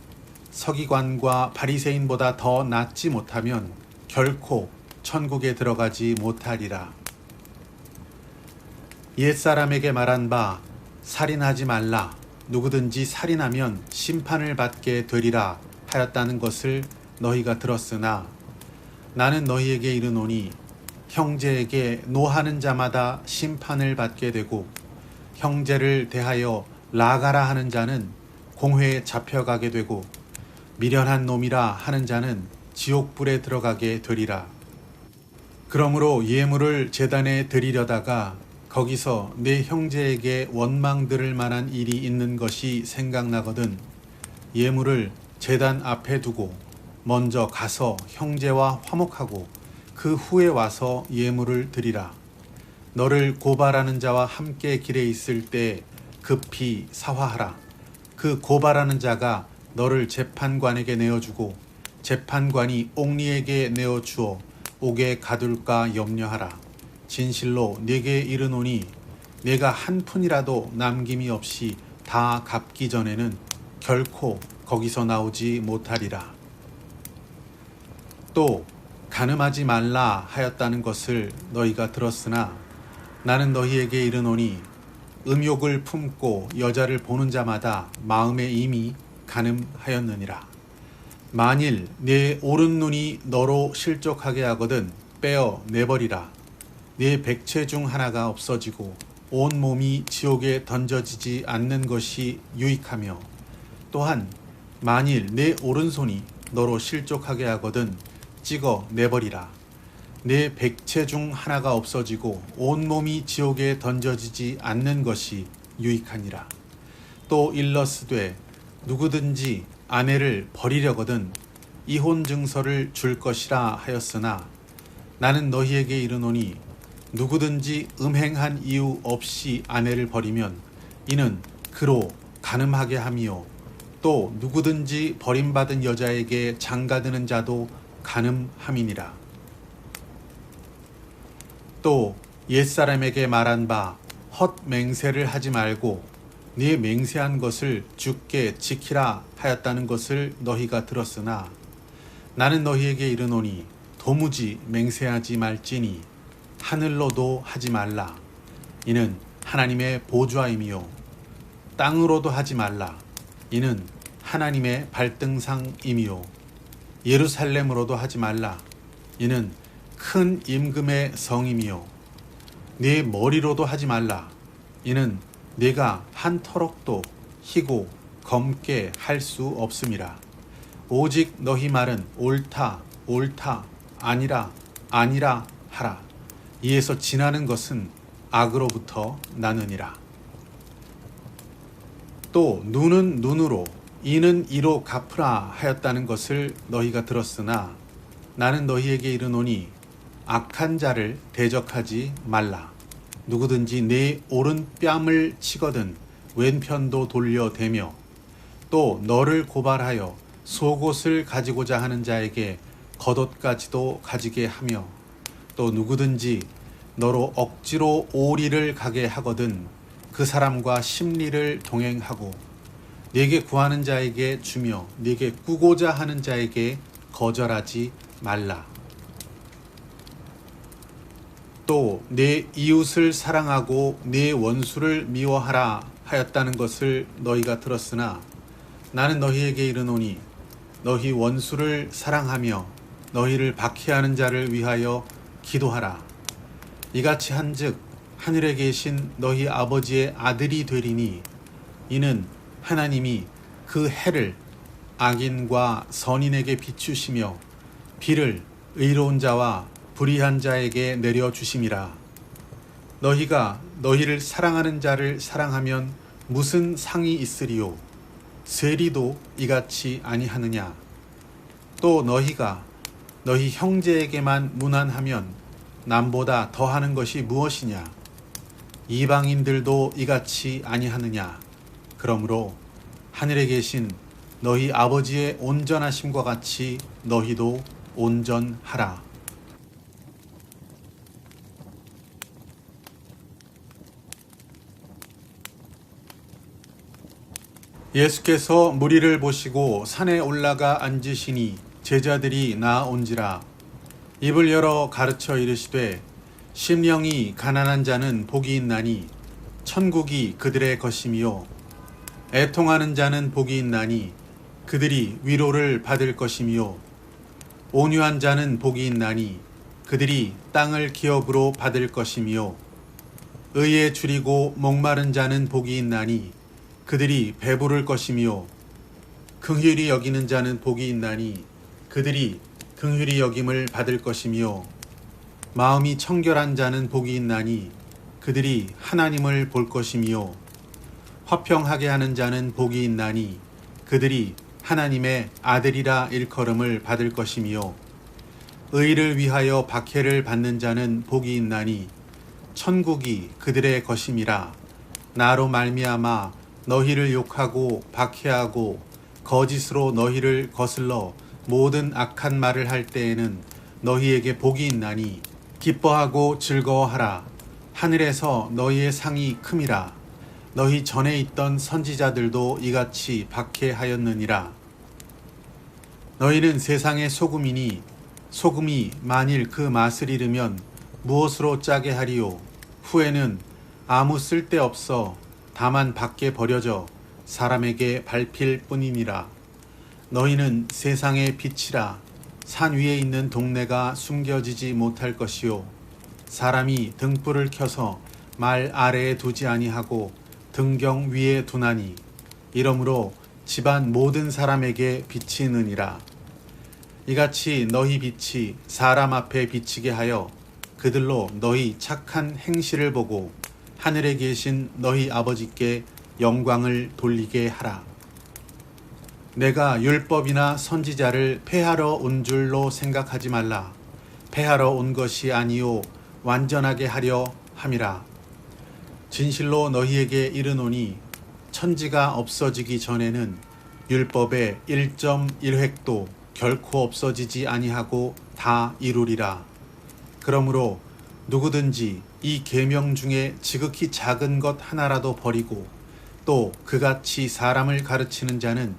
Speaker 1: 서기관과 바리새인보다 더 낫지 못하면 결코 천국에 들어가지 못하리라. 옛사람에게 말한 바 살인하지 말라. 누구든지 살인하면 심판을 받게 되리라 하였다는 것을 너희가 들었으나 나는 너희에게 이르노니 형제에게 노하는 자마다 심판을 받게 되고 형제를 대하여 나가라 하는 자는 공회에 잡혀가게 되고 미련한 놈이라 하는 자는 지옥불에 들어가게 되리라. 그러므로 예물을 제단에 드리려다가 거기서 내 형제에게 원망 들을 만한 일이 있는 것이 생각나거든 예물을 제단 앞에 두고 먼저 가서 형제와 화목하고 그 후에 와서 예물을 드리라. 너를 고발하는 자와 함께 길에 있을 때 급히 사화하라. 그 고발하는 자가 너를 재판관에게 내어주고 재판관이 옥리에게 내어주어 옥에 가둘까 염려하라. 진실로 네게 이르노니 내가 한 푼이라도 남김이 없이 다 갚기 전에는 결코 거기서 나오지 못하리라. 또 간음하지 말라 하였다는 것을 너희가 들었으나 나는 너희에게 이르노니 음욕을 품고 여자를 보는 자마다 마음에 이미 간음하였느니라. 만일 네 오른 눈이 너로 실족하게 하거든 빼어 내버리라. 네 백체 중 하나가 없어지고 온 몸이 지옥에 던져지지 않는 것이 유익하며, 또한 만일 네 오른손이 너로 실족하게 하거든 찍어 내버리라. 네 백체 중 하나가 없어지고 온 몸이 지옥에 던져지지 않는 것이 유익하니라. 또 일러스되 누구든지 아내를 버리려거든 이혼 증서를 줄 것이라 하였으나 나는 너희에게 이르노니 누구든지 음행한 이유 없이 아내를 버리면 이는 그로 간음하게 함이요, 또 누구든지 버림받은 여자에게 장가드는 자도 간음함이니라. 또 옛사람에게 말한 바 헛맹세를 하지 말고 네 맹세한 것을 주께 지키라 하였다는 것을 너희가 들었으나 나는 너희에게 이르노니 도무지 맹세하지 말지니 하늘로도 하지 말라. 이는 하나님의 보좌임이요, 땅으로도 하지 말라. 이는 하나님의 발등상임이요, 예루살렘으로도 하지 말라. 이는 큰 임금의 성임이요, 네 머리로도 하지 말라. 이는 네가 한 터럭도 희고 검게 할 수 없음이라. 오직 너희 말은 옳다 옳다 아니라 아니라 하라. 이에서 지나는 것은 악으로부터 나느니라. 또 눈은 눈으로 이는 이로 갚으라 하였다는 것을 너희가 들었으나 나는 너희에게 이르노니 악한 자를 대적하지 말라. 누구든지 네 오른 뺨을 치거든 왼편도 돌려대며 또 너를 고발하여 속옷을 가지고자 하는 자에게 겉옷까지도 가지게 하며 또 누구든지 너로 억지로 오리를 가게 하거든 그 사람과 심리를 동행하고 네게 구하는 자에게 주며 네게 꾸고자 하는 자에게 거절하지 말라. 또 내 이웃을 사랑하고 내 원수를 미워하라 하였다는 것을 너희가 들었으나 나는 너희에게 이르노니 너희 원수를 사랑하며 너희를 박해하는 자를 위하여 기도하라. 이같이 한즉 하늘에 계신 너희 아버지의 아들이 되리니 이는 하나님이 그 해를 악인과 선인에게 비추시며 비를 의로운 자와 불의한 자에게 내려주심이라. 너희가 너희를 사랑하는 자를 사랑하면 무슨 상이 있으리요? 세리도 이같이 아니하느냐? 또 너희가 너희 형제에게만 무난하면 남보다 더하는 것이 무엇이냐? 이방인들도 이같이 아니하느냐? 그러므로 하늘에 계신 너희 아버지의 온전하심과 같이 너희도 온전하라. 예수께서 무리를 보시고 산에 올라가 앉으시니 제자들이 나온지라. 입을 열어 가르쳐 이르시되 심령이 가난한 자는 복이 있나니 천국이 그들의 것이며 애통하는 자는 복이 있나니 그들이 위로를 받을 것이며 온유한 자는 복이 있나니 그들이 땅을 기업으로 받을 것이며 의에 줄이고 목마른 자는 복이 있나니 그들이 배부를 것이며 긍휼히 여기는 자는 복이 있나니 그들이 긍휼히 여김을 받을 것이며 마음이 청결한 자는 복이 있나니 그들이 하나님을 볼 것이며 화평하게 하는 자는 복이 있나니 그들이 하나님의 아들이라 일컬음을 받을 것이며 의를 위하여 박해를 받는 자는 복이 있나니 천국이 그들의 것임이라. 나로 말미암아 너희를 욕하고 박해하고 거짓으로 너희를 거슬러 모든 악한 말을 할 때에는 너희에게 복이 있나니 기뻐하고 즐거워하라. 하늘에서 너희의 상이 큼이라. 너희 전에 있던 선지자들도 이같이 박해하였느니라. 너희는 세상의 소금이니 소금이 만일 그 맛을 잃으면 무엇으로 짜게 하리요? 후에는 아무 쓸데없어 다만 밖에 버려져 사람에게 밟힐 뿐이니라. 너희는 세상의 빛이라. 산 위에 있는 동네가 숨겨지지 못할 것이요 사람이 등불을 켜서 말 아래에 두지 아니하고 등경 위에 두나니 이러므로 집안 모든 사람에게 비치느니라. 이같이 너희 빛이 사람 앞에 비치게 하여 그들로 너희 착한 행실을 보고 하늘에 계신 너희 아버지께 영광을 돌리게 하라. 내가 율법이나 선지자를 폐하러 온 줄로 생각하지 말라. 폐하러 온 것이 아니요 완전하게 하려 함이라. 진실로 너희에게 이르노니 천지가 없어지기 전에는 율법의 1.1획도 결코 없어지지 아니하고 다 이루리라. 그러므로 누구든지 이 계명 중에 지극히 작은 것 하나라도 버리고 또 그같이 사람을 가르치는 자는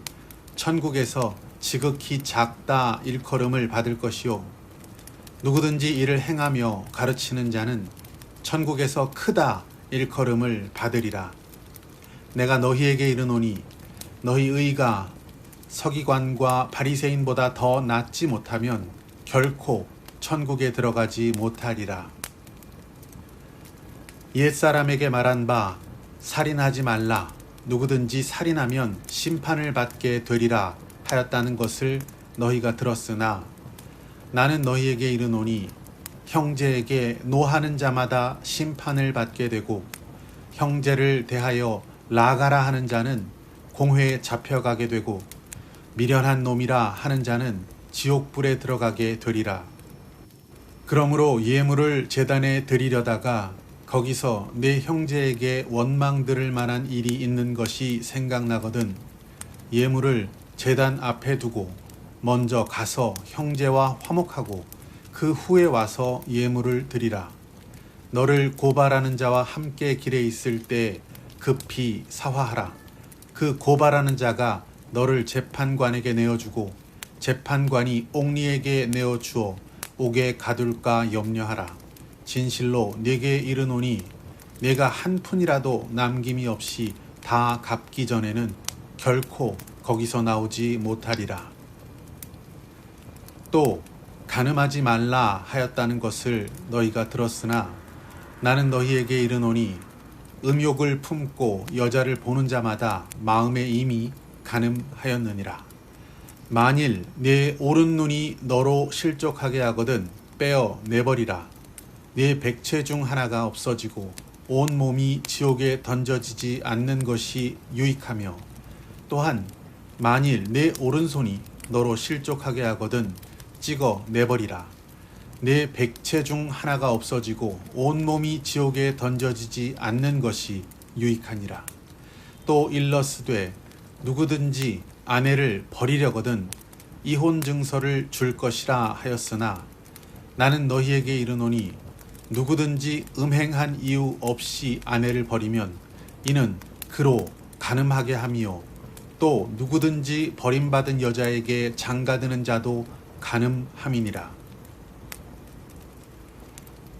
Speaker 1: 천국에서 지극히 작다 일컬음을 받을 것이요 누구든지 이를 행하며 가르치는 자는 천국에서 크다 일컬음을 받으리라. 내가 너희에게 이르노니 너희 의가 서기관과 바리새인보다 더 낫지 못하면 결코 천국에 들어가지 못하리라. 옛사람에게 말한 바 살인하지 말라. 누구든지 살인하면 심판을 받게 되리라 하였다는 것을 너희가 들었으나 나는 너희에게 이르노니 형제에게 노하는 자마다 심판을 받게 되고 형제를 대하여 나가라 하는 자는 공회에 잡혀가게 되고 미련한 놈이라 하는 자는 지옥불에 들어가게 되리라. 그러므로 예물을 제단에 드리려다가 거기서 내 형제에게 원망 들을 만한 일이 있는 것이 생각나거든 예물을 제단 앞에 두고 먼저 가서 형제와 화목하고 그 후에 와서 예물을 드리라. 너를 고발하는 자와 함께 길에 있을 때 급히 사화하라. 그 고발하는 자가 너를 재판관에게 내어주고 재판관이 옥리에게 내어주어 옥에 가둘까 염려하라. 진실로 네게 이르노니 내가 한 푼이라도 남김이 없이 다 갚기 전에는 결코 거기서 나오지 못하리라. 또 간음하지 말라 하였다는 것을 너희가 들었으나 나는 너희에게 이르노니 음욕을 품고 여자를 보는 자마다 마음에 이미 간음하였느니라. 만일 내 오른 눈이 너로 실족하게 하거든 빼어 내버리라. 네 백체 중 하나가 없어지고 온 몸이 지옥에 던져지지 않는 것이 유익하며 또한 만일 내 오른손이 너로 실족하게 하거든 찍어 내버리라. 내 백체 중 하나가 없어지고 온 몸이 지옥에 던져지지 않는 것이 유익하니라. 또 일러스되 누구든지 아내를 버리려거든 이혼 증서를 줄 것이라 하였으나 나는 너희에게 이르노니 누구든지 음행한 이유 없이 아내를 버리면 이는 그로 간음하게 함이요 또 누구든지 버림받은 여자에게 장가드는 자도 간음함이니라.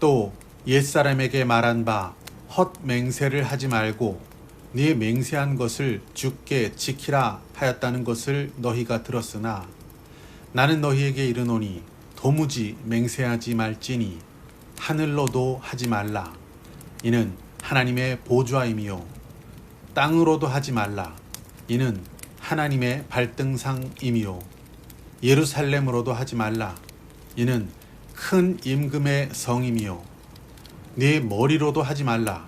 Speaker 1: 또 옛사람에게 말한 바 헛 맹세를 하지 말고 네 맹세한 것을 주께 지키라 하였다는 것을 너희가 들었으나 나는 너희에게 이르노니 도무지 맹세하지 말지니 하늘로도 하지 말라. 이는 하나님의 보좌임이요 땅으로도 하지 말라. 이는 하나님의 발등상임이요 예루살렘으로도 하지 말라. 이는 큰 임금의 성임이요 네 머리로도 하지 말라.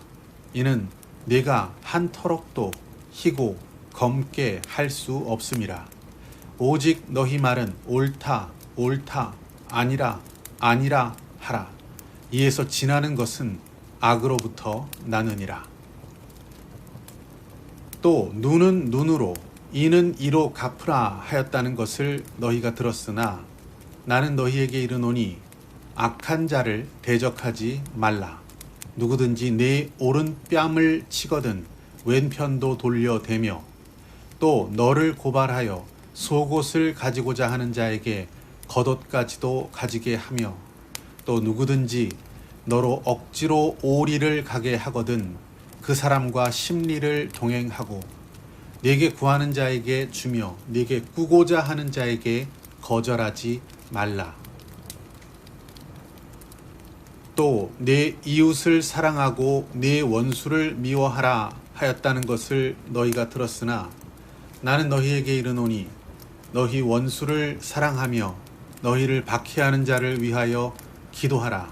Speaker 1: 이는 네가 한 터럭도 희고 검게 할 수 없음이라. 오직 너희 말은 옳다 옳다 아니라 아니라 하라. 이에서 지나는 것은 악으로부터 나느니라. 또 눈은 눈으로 이는 이로 갚으라 하였다는 것을 너희가 들었으나 나는 너희에게 이르노니 악한 자를 대적하지 말라. 누구든지 내 오른 뺨을 치거든 왼편도 돌려대며 또 너를 고발하여 속옷을 가지고자 하는 자에게 겉옷까지도 가지게 하며 또 누구든지 너로 억지로 오리를 가게 하거든 그 사람과 심리를 동행하고 네게 구하는 자에게 주며 네게 꾸고자 하는 자에게 거절하지 말라. 또 내 이웃을 사랑하고 내 원수를 미워하라 하였다는 것을 너희가 들었으나 나는 너희에게 이르노니 너희 원수를 사랑하며 너희를 박해하는 자를 위하여 기도하라.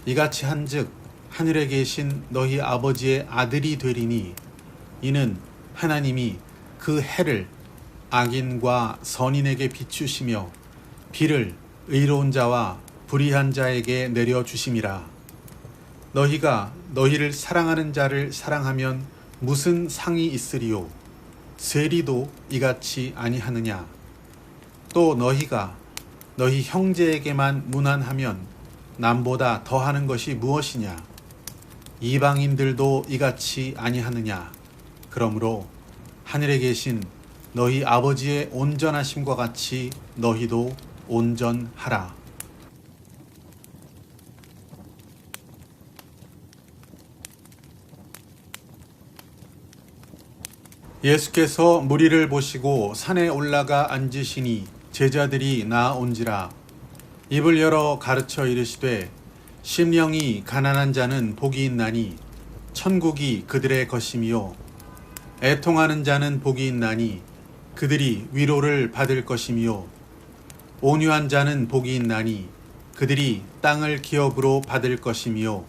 Speaker 1: 이같이 한즉 하늘에 계신 너희 아버지의 아들이 되리니 이는 하나님이 그 해를 악인과 선인에게 비추시며 비를 의로운 자와 불의한 자에게 내려주심이라. 너희가 너희를 사랑하는 자를 사랑하면 무슨 상이 있으리요? 세리도 이같이 아니하느냐? 또 너희가 너희 형제에게만 무난하면 남보다 더하는 것이 무엇이냐? 이방인들도 이같이 아니하느냐? 그러므로 하늘에 계신 너희 아버지의 온전하심과 같이 너희도 온전하라. 예수께서 무리를 보시고 산에 올라가 앉으시니 제자들이 나온지라. 입을 열어 가르쳐 이르시되 심령이 가난한 자는 복이 있나니 천국이 그들의 것이며 애통하는 자는 복이 있나니 그들이 위로를 받을 것이며 온유한 자는 복이 있나니 그들이 땅을 기업으로 받을 것이며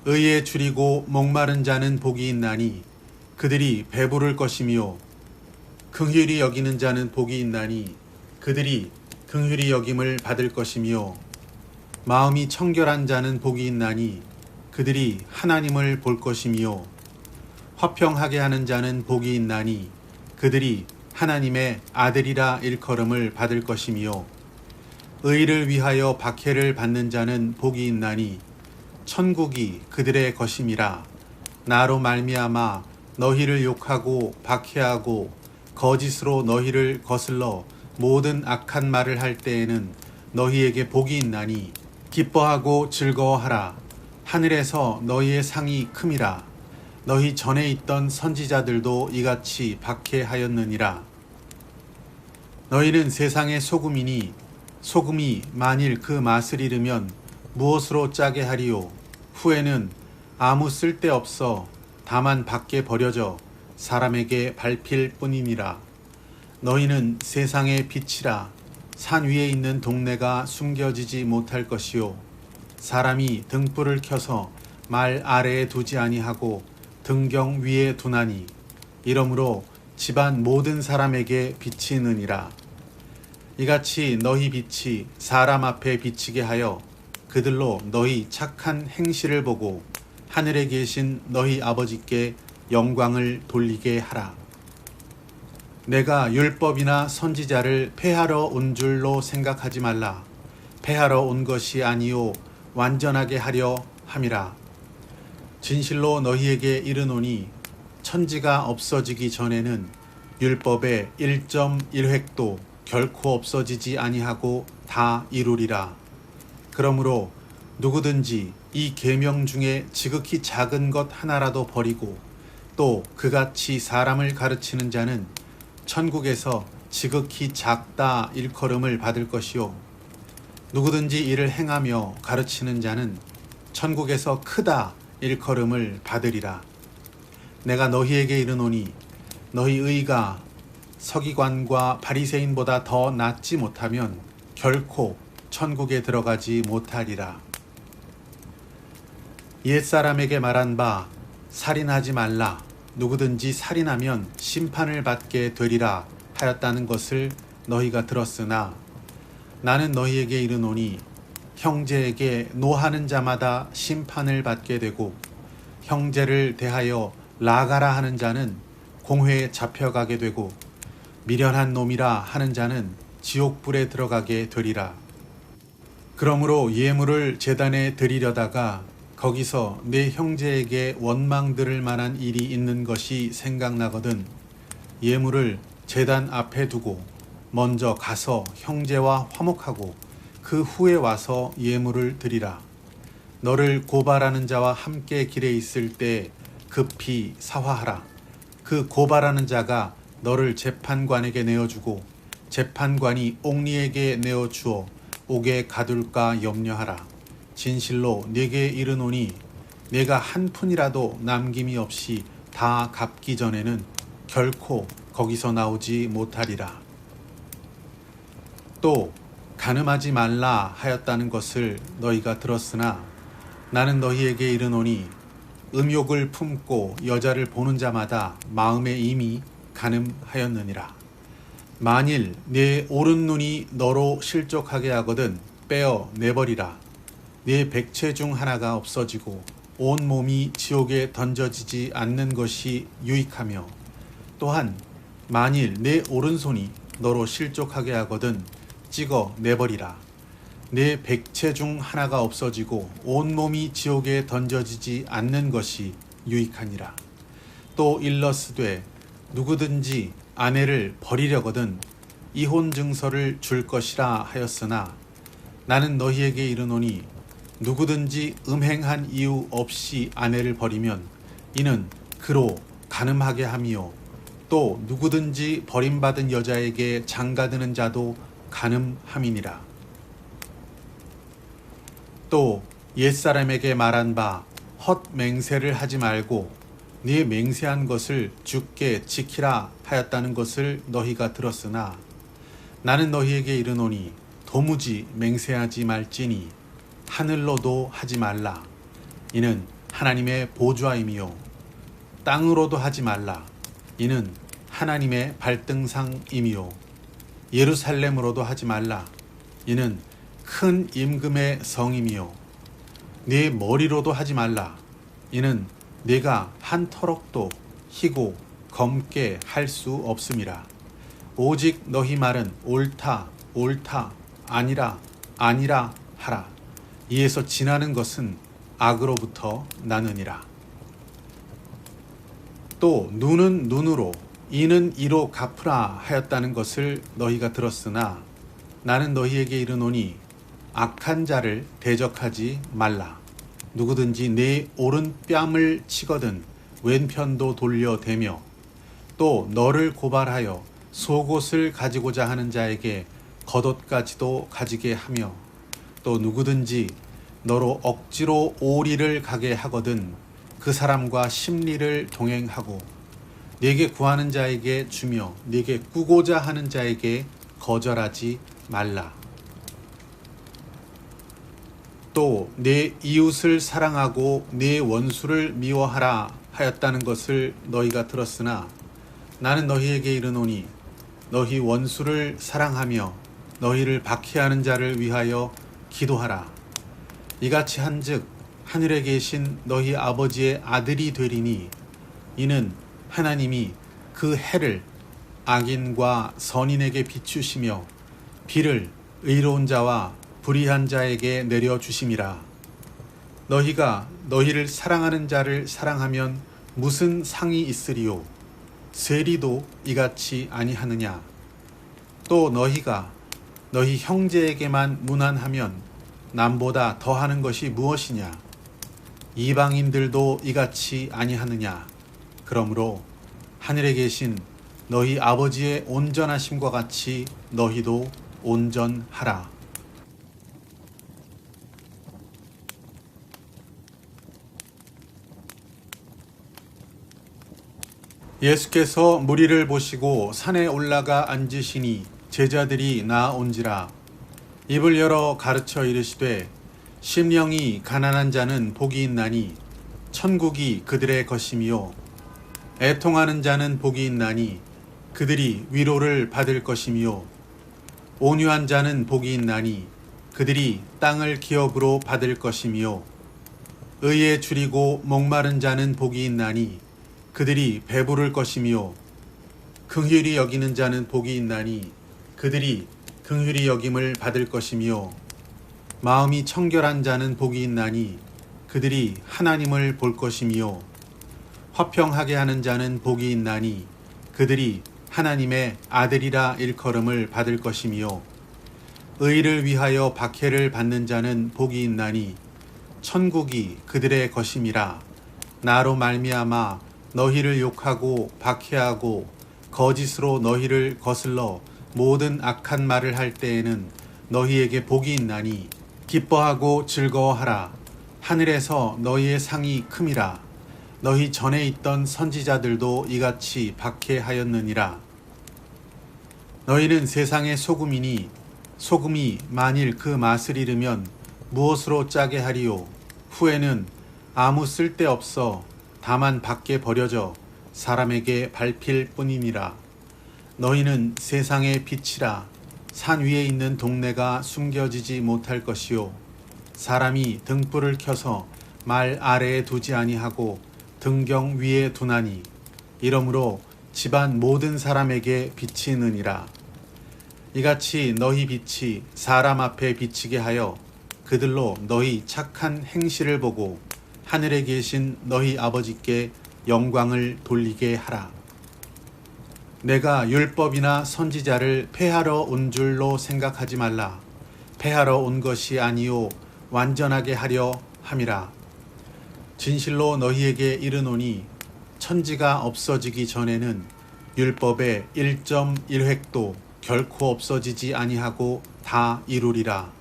Speaker 1: 의에 줄이고 목마른 자는 복이 있나니 그들이 배부를 것이며 긍휼히 여기는 자는 복이 있나니 그들이 긍휼히 여김을 받을 것이며 마음이 청결한 자는 복이 있나니 그들이 하나님을 볼 것이며 화평하게 하는 자는 복이 있나니 그들이 하나님의 아들이라 일컬음을 받을 것이며 의를 위하여 박해를 받는 자는 복이 있나니 천국이 그들의 것임이라. 나로 말미암아 너희를 욕하고 박해하고 거짓으로 너희를 거슬러 모든 악한 말을 할 때에는 너희에게 복이 있나니 기뻐하고 즐거워하라. 하늘에서 너희의 상이 큼이라. 너희 전에 있던 선지자들도 이같이 박해하였느니라. 너희는 세상의 소금이니 소금이 만일 그 맛을 잃으면 무엇으로 짜게 하리요? 후에는 아무 쓸데없어 다만 밖에 버려져 사람에게 밟힐 뿐이니라. 너희는 세상의 빛이라. 산 위에 있는 동네가 숨겨지지 못할 것이요 사람이 등불을 켜서 말 아래에 두지 아니하고 등경 위에 두나니 이러므로 집안 모든 사람에게 비치느니라. 이같이 너희 빛이 사람 앞에 비치게 하여 그들로 너희 착한 행실을 보고 하늘에 계신 너희 아버지께 영광을 돌리게 하라. 내가 율법이나 선지자를 폐하러 온 줄로 생각하지 말라. 폐하러 온 것이 아니요 완전하게 하려 함이라. 진실로 너희에게 이르노니 천지가 없어지기 전에는 율법의 1.1획도 결코 없어지지 아니하고 다 이루리라. 그러므로 누구든지 이 계명 중에 지극히 작은 것 하나라도 버리고 또 그같이 사람을 가르치는 자는 천국에서 지극히 작다 일컬음을 받을 것이요 누구든지 이를 행하며 가르치는 자는 천국에서 크다 일컬음을 받으리라. 내가 너희에게 이르노니 너희 의가 서기관과 바리새인보다 더 낫지 못하면 결코 천국에 들어가지 못하리라. 옛사람에게 말한 바 살인하지 말라. 누구든지 살인하면 심판을 받게 되리라 하였다는 것을 너희가 들었으나 나는 너희에게 이르노니 형제에게 노하는 자마다 심판을 받게 되고 형제를 대하여 나가라 하는 자는 공회에 잡혀가게 되고 미련한 놈이라 하는 자는 지옥불에 들어가게 되리라. 그러므로 예물을 제단에 드리려다가 거기서 내 형제에게 원망 들을 만한 일이 있는 것이 생각나거든 예물을 제단 앞에 두고 먼저 가서 형제와 화목하고 그 후에 와서 예물을 드리라. 너를 고발하는 자와 함께 길에 있을 때 급히 사화하라. 그 고발하는 자가 너를 재판관에게 내어주고 재판관이 옥리에게 내어주어 옥에 가둘까 염려하라. 진실로 네게 이르노니 내가 한 푼이라도 남김이 없이 다 갚기 전에는 결코 거기서 나오지 못하리라. 또 간음하지 말라 하였다는 것을 너희가 들었으나 나는 너희에게 이르노니 음욕을 품고 여자를 보는 자마다 마음에 이미 간음하였느니라. 만일 네 오른 눈이 너로 실족하게 하거든 빼어 내버리라. 네 백체 중 하나가 없어지고 온 몸이 지옥에 던져지지 않는 것이 유익하며 또한 만일 내 오른손이 너로 실족하게 하거든 찍어 내버리라. 내 백체 중 하나가 없어지고 온 몸이 지옥에 던져지지 않는 것이 유익하니라. 또 일러스되 누구든지 아내를 버리려거든 이혼 증서를 줄 것이라 하였으나 나는 너희에게 이르노니 누구든지 음행한 이유 없이 아내를 버리면 이는 그로 간음하게 함이요 또 누구든지 버림받은 여자에게 장가드는 자도 간음함이니라. 또 옛사람에게 말한 바 헛맹세를 하지 말고 네 맹세한 것을 주께 지키라 하였다는 것을 너희가 들었으나 나는 너희에게 이르노니 도무지 맹세하지 말지니 하늘로도 하지 말라. 이는 하나님의 보좌임이요 땅으로도 하지 말라. 이는 하나님의 발등상임이요 예루살렘으로도 하지 말라. 이는 큰 임금의 성임이요 네 머리로도 하지 말라. 이는 네가 한 터럭도 희고 검게 할 수 없음이라. 오직 너희 말은 옳다 옳다 아니라 아니라 하라. 이에서 지나는 것은 악으로부터 나느니라. 또 눈은 눈으로 이는 이로 갚으라 하였다는 것을 너희가 들었으나 나는 너희에게 이르노니 악한 자를 대적하지 말라. 누구든지 내 오른 뺨을 치거든 왼편도 돌려대며 또 너를 고발하여 속옷을 가지고자 하는 자에게 겉옷까지도 가지게 하며 또 누구든지 너로 억지로 오리를 가게 하거든 그 사람과 심리를 동행하고 네게 구하는 자에게 주며 네게 꾸고자 하는 자에게 거절하지 말라. 또 내 이웃을 사랑하고 내 원수를 미워하라 하였다는 것을 너희가 들었으나 나는 너희에게 이르노니 너희 원수를 사랑하며 너희를 박해하는 자를 위하여 기도하라. 이같이 한즉 하늘에 계신 너희 아버지의 아들이 되리니 이는 하나님이 그 해를 악인과 선인에게 비추시며 비를 의로운 자와 불의한 자에게 내려주심이라. 너희가 너희를 사랑하는 자를 사랑하면 무슨 상이 있으리요? 세리도 이같이 아니하느냐? 또 너희가 너희 형제에게만 무난하면 남보다 더하는 것이 무엇이냐? 이방인들도 이같이 아니하느냐? 그러므로 하늘에 계신 너희 아버지의 온전하심과 같이 너희도 온전하라. 예수께서 무리를 보시고 산에 올라가 앉으시니 제자들이 나온지라. 입을 열어 가르쳐 이르시되 심령이 가난한 자는 복이 있나니 천국이 그들의 것이며 애통하는 자는 복이 있나니 그들이 위로를 받을 것이며 온유한 자는 복이 있나니 그들이 땅을 기업으로 받을 것이며 의에 줄이고 목마른 자는 복이 있나니 그들이 배부를 것이며 긍휼히 여기는 자는 복이 있나니 그들이 긍휼히 여김을 받을 것이며 마음이 청결한 자는 복이 있나니 그들이 하나님을 볼 것이며 화평하게 하는 자는 복이 있나니 그들이 하나님의 아들이라 일컬음을 받을 것이며 의를 위하여 박해를 받는 자는 복이 있나니 천국이 그들의 것임이라. 나로 말미암아 너희를 욕하고 박해하고 거짓으로 너희를 거슬러 모든 악한 말을 할 때에는 너희에게 복이 있나니 기뻐하고 즐거워하라. 하늘에서 너희의 상이 큼이라. 너희 전에 있던 선지자들도 이같이 박해하였느니라. 너희는 세상의 소금이니 소금이 만일 그 맛을 잃으면 무엇으로 짜게 하리요. 후에는 아무 쓸데없어 다만 밖에 버려져 사람에게 밟힐 뿐이니라. 너희는 세상의 빛이라. 산 위에 있는 동네가 숨겨지지 못할 것이요 사람이 등불을 켜서 말 아래에 두지 아니하고 등경 위에 두나니 이러므로 집안 모든 사람에게 비치느니라. 이같이 너희 빛이 사람 앞에 비치게 하여 그들로 너희 착한 행실을 보고 하늘에 계신 너희 아버지께 영광을 돌리게 하라. 내가 율법이나 선지자를 폐하러 온 줄로 생각하지 말라. 폐하러 온 것이 아니요 완전하게 하려 함이라. 진실로 너희에게 이르노니 천지가 없어지기 전에는 율법의 1.1획도 결코 없어지지 아니하고 다 이루리라.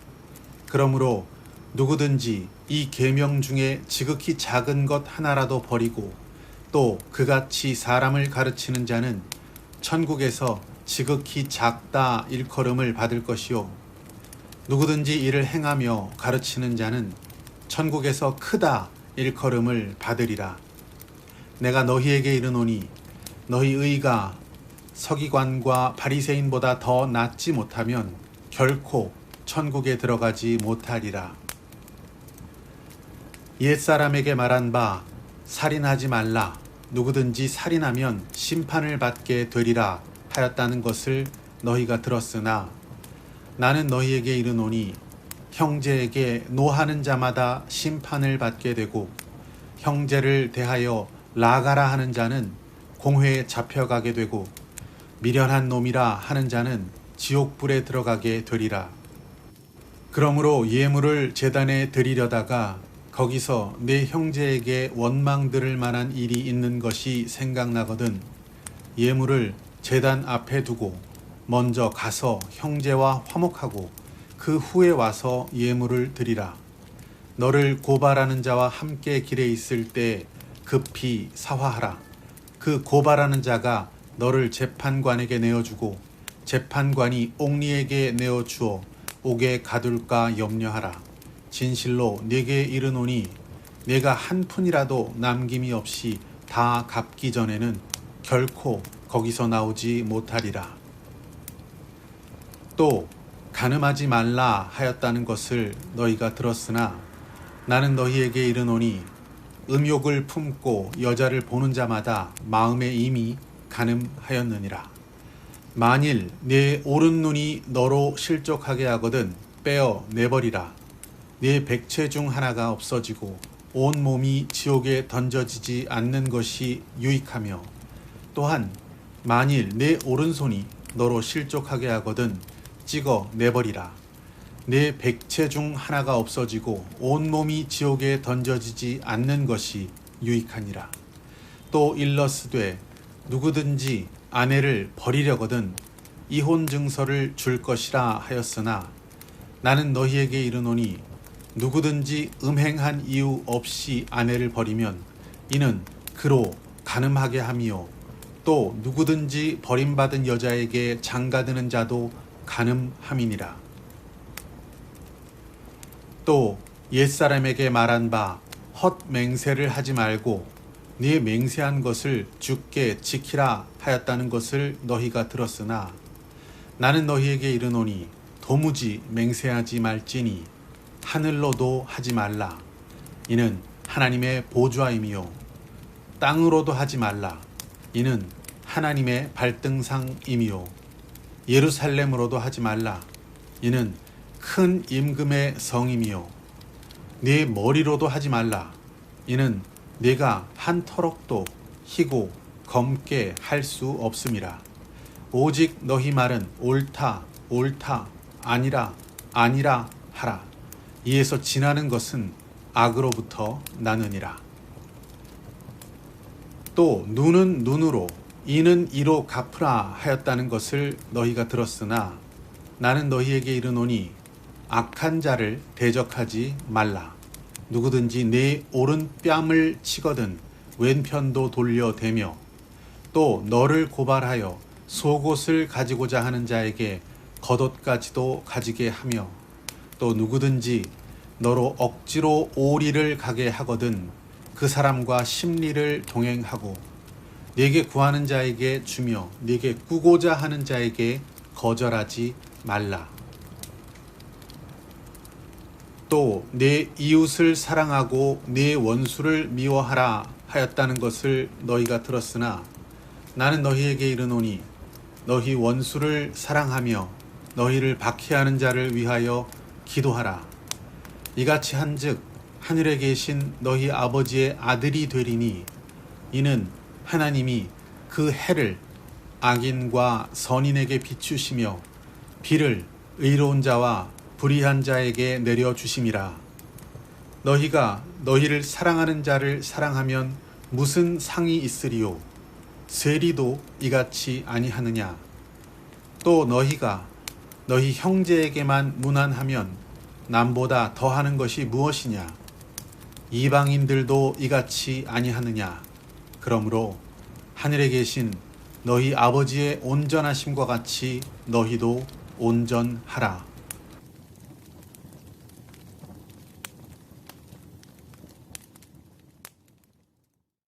Speaker 1: 그러므로 누구든지 이 계명 중에 지극히 작은 것 하나라도 버리고 또 그같이 사람을 가르치는 자는 천국에서 지극히 작다 일컬음을 받을 것이요 누구든지 이를 행하며 가르치는 자는 천국에서 크다 일컬음을 받으리라. 내가 너희에게 이르노니 너희 의가 서기관과 바리새인보다 더 낫지 못하면 결코 천국에 들어가지 못하리라. 옛사람에게 말한 바 살인하지 말라. 누구든지 살인하면 심판을 받게 되리라 하였다는 것을 너희가 들었으나 나는 너희에게 이르노니 형제에게 노하는 자마다 심판을 받게 되고 형제를 대하여 나가라 하는 자는 공회에 잡혀가게 되고 미련한 놈이라 하는 자는 지옥불에 들어가게 되리라. 그러므로 예물을 제단에 드리려다가 거기서 내 형제에게 원망 들을 만한 일이 있는 것이 생각나거든 예물을 제단 앞에 두고 먼저 가서 형제와 화목하고 그 후에 와서 예물을 드리라. 너를 고발하는 자와 함께 길에 있을 때 급히 사화하라. 그 고발하는 자가 너를 재판관에게 내어주고 재판관이 옥리에게 내어주어 옥에 가둘까 염려하라. 진실로 네게 이르노니 내가 한 푼이라도 남김이 없이 다 갚기 전에는 결코 거기서 나오지 못하리라. 또 간음하지 말라 하였다는 것을 너희가 들었으나 나는 너희에게 이르노니 음욕을 품고 여자를 보는 자마다 마음에 이미 간음하였느니라. 만일 내 오른눈이 너로 실족하게 하거든 빼어 내버리라. 네 백체 중 하나가 없어지고 온 몸이 지옥에 던져지지 않는 것이 유익하며 또한 만일 내 오른손이 너로 실족하게 하거든 찍어 내버리라. 내 백체 중 하나가 없어지고 온 몸이 지옥에 던져지지 않는 것이 유익하니라. 또 일러스되 누구든지 아내를 버리려거든 이혼 증서를 줄 것이라 하였으나 나는 너희에게 이르노니 누구든지 음행한 이유 없이 아내를 버리면 이는 그로 간음하게 함이요 또 누구든지 버림받은 여자에게 장가드는 자도 간음함이니라. 또 옛사람에게 말한 바 헛 맹세를 하지 말고 네 맹세한 것을 주께 지키라 하였다는 것을 너희가 들었으나 나는 너희에게 이르노니 도무지 맹세하지 말지니 하늘로도 하지 말라. 이는 하나님의 보좌임이요 땅으로도 하지 말라. 이는 하나님의 발등상임이요 예루살렘으로도 하지 말라. 이는 큰 임금의 성임이요 네 머리로도 하지 말라. 이는 네가 한 터럭도 희고 검게 할 수 없음이라. 오직 너희 말은 옳다 옳다 아니라 아니라 하라. 이에서 지나는 것은 악으로부터 나느니라. 또 눈은 눈으로 이는 이로 갚으라 하였다는 것을 너희가 들었으나 나는 너희에게 이르노니 악한 자를 대적하지 말라. 누구든지 내 오른 뺨을 치거든 왼편도 돌려대며 또 너를 고발하여 속옷을 가지고자 하는 자에게 겉옷까지도 가지게 하며 또 누구든지 너로 억지로 오리를 가게 하거든 그 사람과 심리를 동행하고 네게 구하는 자에게 주며 네게 꾸고자 하는 자에게 거절하지 말라. 또 내 이웃을 사랑하고 내 원수를 미워하라 하였다는 것을 너희가 들었으나 나는 너희에게 이르노니 너희 원수를 사랑하며 너희를 박해하는 자를 위하여 기도하라. 이같이 한즉 하늘에 계신 너희 아버지의 아들이 되리니 이는 하나님이 그 해를 악인과 선인에게 비추시며 비를 의로운 자와 불의한 자에게 내려주심이라. 너희가 너희를 사랑하는 자를 사랑하면 무슨 상이 있으리요? 세리도 이같이 아니하느냐? 또 너희가 너희 형제에게만 무난하면 남보다 더하는 것이 무엇이냐? 이방인들도 이같이 아니하느냐? 그러므로 하늘에 계신 너희 아버지의 온전하심과 같이 너희도 온전하라.